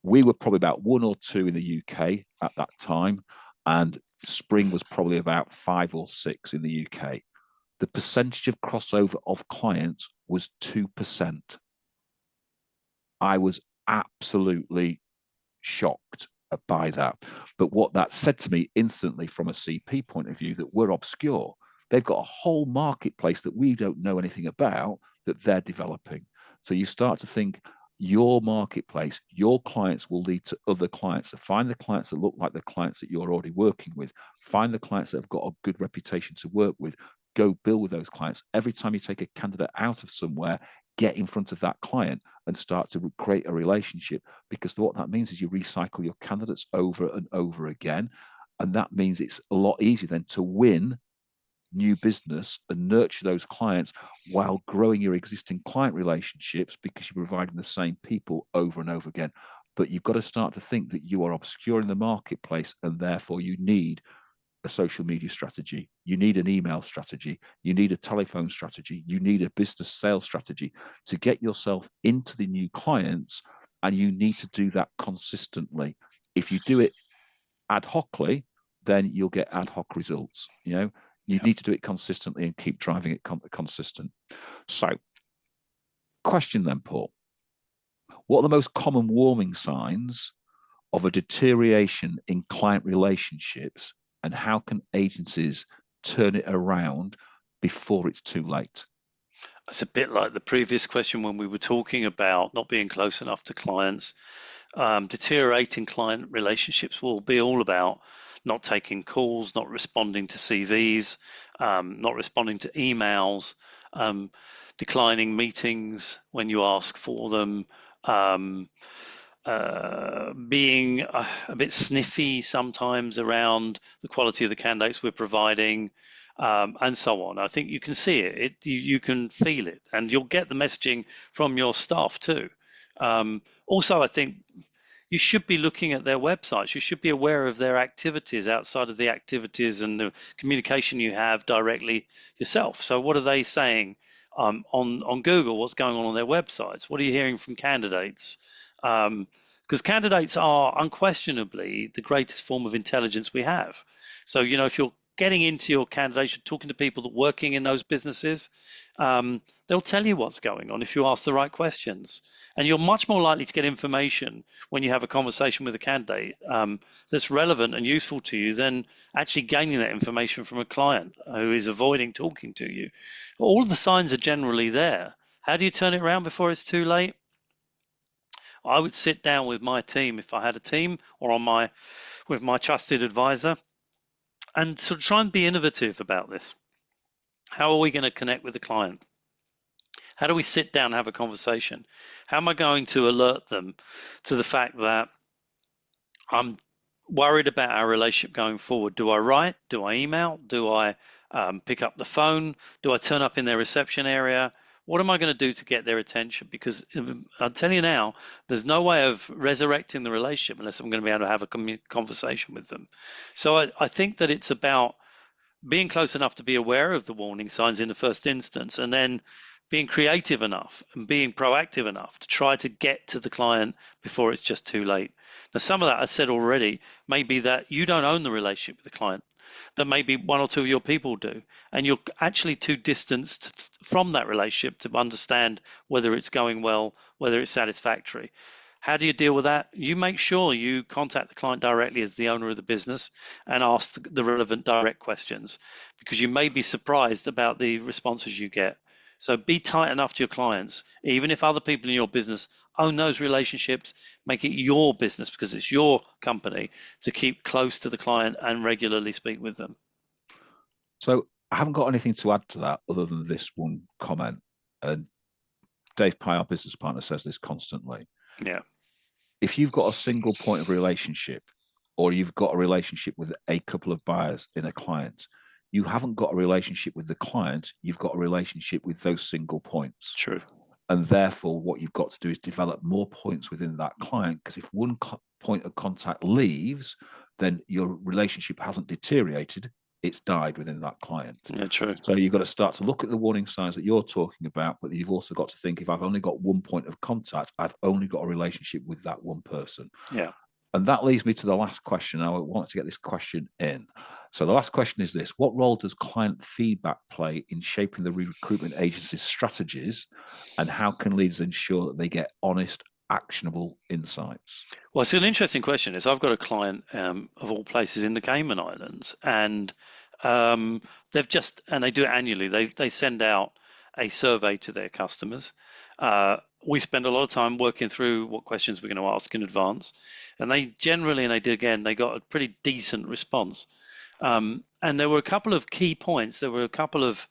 we were probably about one or two in the UK at that time, and spring was probably about 5 or 6 in the UK. The percentage of crossover of clients was 2%. I was absolutely shocked by that. But what that said to me instantly from a CP point of view, that we're obscure. They've got a whole marketplace that we don't know anything about that they're developing. So you start to think your marketplace, your clients will lead to other clients. So find the clients that look like the clients that you're already working with. Find the clients that have got a good reputation to work with. Go build with those clients. Every time you take a candidate out of somewhere, get in front of that client and start to create a relationship, because what that means is you recycle your candidates over and over again. And that means it's a lot easier then to win new business and nurture those clients while growing your existing client relationships, because you're providing the same people over and over again. But you've got to start to think that you are obscure in the marketplace, and therefore you need a social media strategy, you need an email strategy, you need a telephone strategy, you need a business sales strategy to get yourself into the new clients, and you need to do that consistently. If you do it ad hocly, then you'll get ad hoc results. You Yeah. need to do it consistently and keep driving it consistent. So, question then, Paul, what are the most common warning signs of a deterioration in client relationships, and how can agencies turn it around before it's too late? It's a bit like the previous question when we were talking about not being close enough to clients. Deteriorating client relationships will be all about not taking calls, not responding to CVs, not responding to emails, declining meetings when you ask for them, um, being a bit sniffy sometimes around the quality of the candidates we're providing, and so on. I think you can see it. You can feel it, and you'll get the messaging from your staff too. Also, I think you should be looking at their websites. You should be aware of their activities outside of the activities and the communication you have directly yourself. So what are they saying on Google? What's going on their websites? What are you hearing from candidates? Because candidates are unquestionably the greatest form of intelligence we have. So, if you're getting into your candidates, you're talking to people that are working in those businesses, they'll tell you what's going on if you ask the right questions. And you're much more likely to get information when you have a conversation with a candidate that's relevant and useful to you than actually gaining that information from a client who is avoiding talking to you. All of the signs are generally there. How do you turn it around before it's too late? I would sit down with my team if I had a team, or with my trusted advisor, and sort of try and be innovative about this. How are we going to connect with the client? How do we sit down and have a conversation? How am I going to alert them to the fact that I'm worried about our relationship going forward? Do I write? Do I email? Do I pick up the phone? Do I turn up in their reception area? What am I going to do to get their attention? Because I'll tell you now, there's no way of resurrecting the relationship unless I'm going to be able to have a conversation with them. So I think that it's about being close enough to be aware of the warning signs in the first instance, and then being creative enough and being proactive enough to try to get to the client before it's just too late. Now, some of that I said already may be that you don't own the relationship with the client, that maybe one or two of your people do, and you're actually too distanced from that relationship to understand whether it's going well, whether it's satisfactory. How do you deal with that? You make sure you contact the client directly as the owner of the business and ask the relevant direct questions, because you may be surprised about the responses you get. So be tight enough to your clients, even if other people in your business own those relationships, make it your business because it's your company, to keep close to the client and regularly speak with them. So I haven't got anything to add to that other than this one comment. And Dave Pye, our business partner, says this constantly. Yeah. If you've got a single point of relationship, or you've got a relationship with a couple of buyers in a client, you haven't got a relationship with the client, you've got a relationship with those single points. True. And therefore, what you've got to do is develop more points within that client, because if one point of contact leaves, then your relationship hasn't deteriorated, it's died within that client. Yeah, true. So you've got to start to look at the warning signs that you're talking about, but you've also got to think, if I've only got one point of contact, I've only got a relationship with that one person. Yeah. And that leads me to the last question. I wanted to get this question in. So the last question is this: what role does client feedback play in shaping the recruitment agency's strategies, and how can leaders ensure that they get honest, actionable insights? Well, it's an interesting question. Is I've got a client of all places in the Cayman Islands, and they've just, and they do it annually. They send out a survey to their customers. We spend a lot of time working through what questions we're going to ask in advance, and they generally, and they did again, they got a pretty decent response. And there were a couple of key points. There were a couple of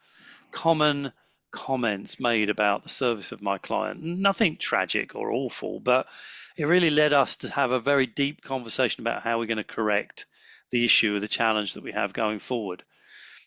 common comments made about the service of my client. Nothing tragic or awful, but it really led us to have a very deep conversation about how we're going to correct the issue or the challenge that we have going forward.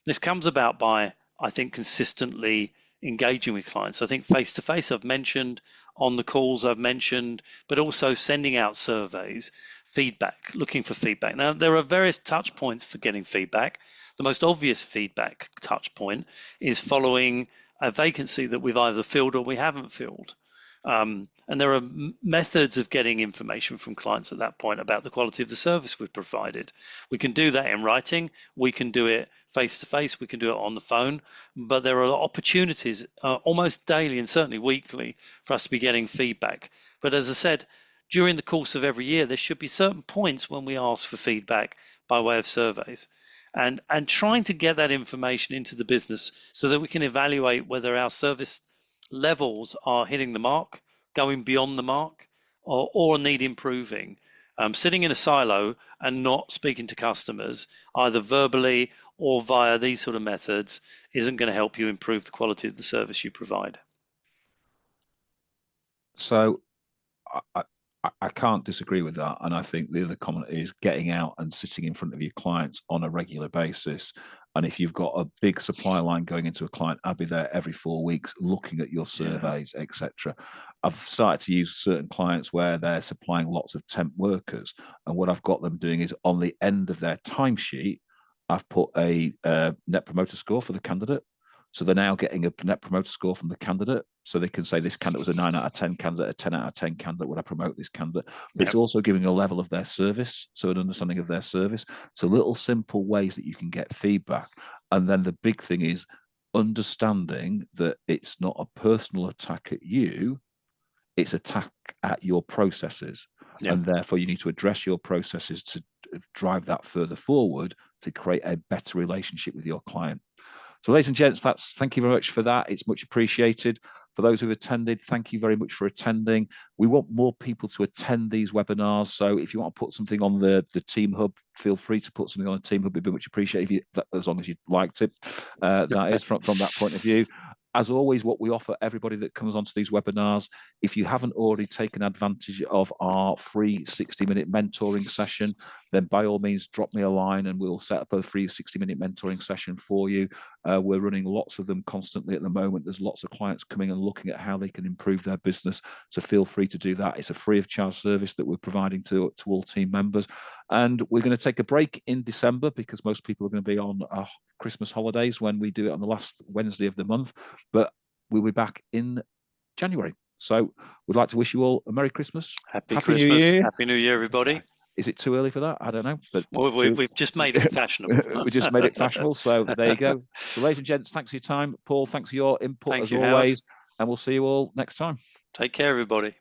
This comes about by, I think, consistently engaging with clients. I think face to face, I've mentioned, on the calls I've mentioned, but also sending out surveys, feedback, looking for feedback. Now, there are various touch points for getting feedback. The most obvious feedback touch point is following a vacancy that we've either filled or we haven't filled. And there are methods of getting information from clients at that point about the quality of the service we've provided. We can do that in writing, we can do it face to face, we can do it on the phone, but there are opportunities almost daily and certainly weekly for us to be getting feedback. But as I said, during the course of every year, there should be certain points when we ask for feedback by way of surveys. And trying to get that information into the business so that we can evaluate whether our service levels are hitting the mark, going beyond the mark, or need improving. Sitting in a silo and not speaking to customers, either verbally or via these sort of methods, isn't going to help you improve the quality of the service you provide. So I, I can't disagree with that. And I think the other comment is getting out and sitting in front of your clients on a regular basis. And if you've got a big supply line going into a client, I'll be there every 4 weeks looking at your Yeah, surveys, etc. I've started to use certain clients where they're supplying lots of temp workers. And what I've got them doing is, on the end of their timesheet, I've put a net promoter score for the candidate. So they're now getting a net promoter score from the candidate. So they can say this candidate was a 9 out of 10 candidate, a 10 out of 10 candidate. Would I promote this candidate? But yeah, it's also giving a level of their service, so an understanding of their service. So little simple ways that you can get feedback. And then the big thing is understanding that it's not a personal attack at you, it's attack at your processes. yeah. And therefore you need to address your processes to drive that further forward, to create a better relationship with your client. So, ladies and gents, thank you very much for that. It's much appreciated. For those who've attended, thank you very much for attending. We want more people to attend these webinars. So if you want to put something on the Team Hub, feel free to put something on the Team Hub. It'd be much appreciated, if you, as long as you liked it. That is from that point of view. As always, what we offer everybody that comes onto these webinars, if you haven't already taken advantage of our free 60-minute mentoring session, then by all means drop me a line and we'll set up a free 60-minute mentoring session for you. We're running lots of them constantly at the moment. There's lots of clients coming and looking at how they can improve their business. So feel free to do that. It's a free of charge service that we're providing to all team members. And we're going to take a break in December because most people are going to be on Christmas holidays when we do it on the last Wednesday of the month. But we'll be back in January. So we'd like to wish you all a Merry Christmas. Happy Happy New Christmas, Year. Happy New Year, everybody. Is it too early for that? I don't know, but Well, we've just made it fashionable. we just made it fashionable. So there you go. So, ladies and gents, thanks for your time. Paul, thanks for your input Thank as you, Howard. always. And we'll see you all next time. Take care, everybody.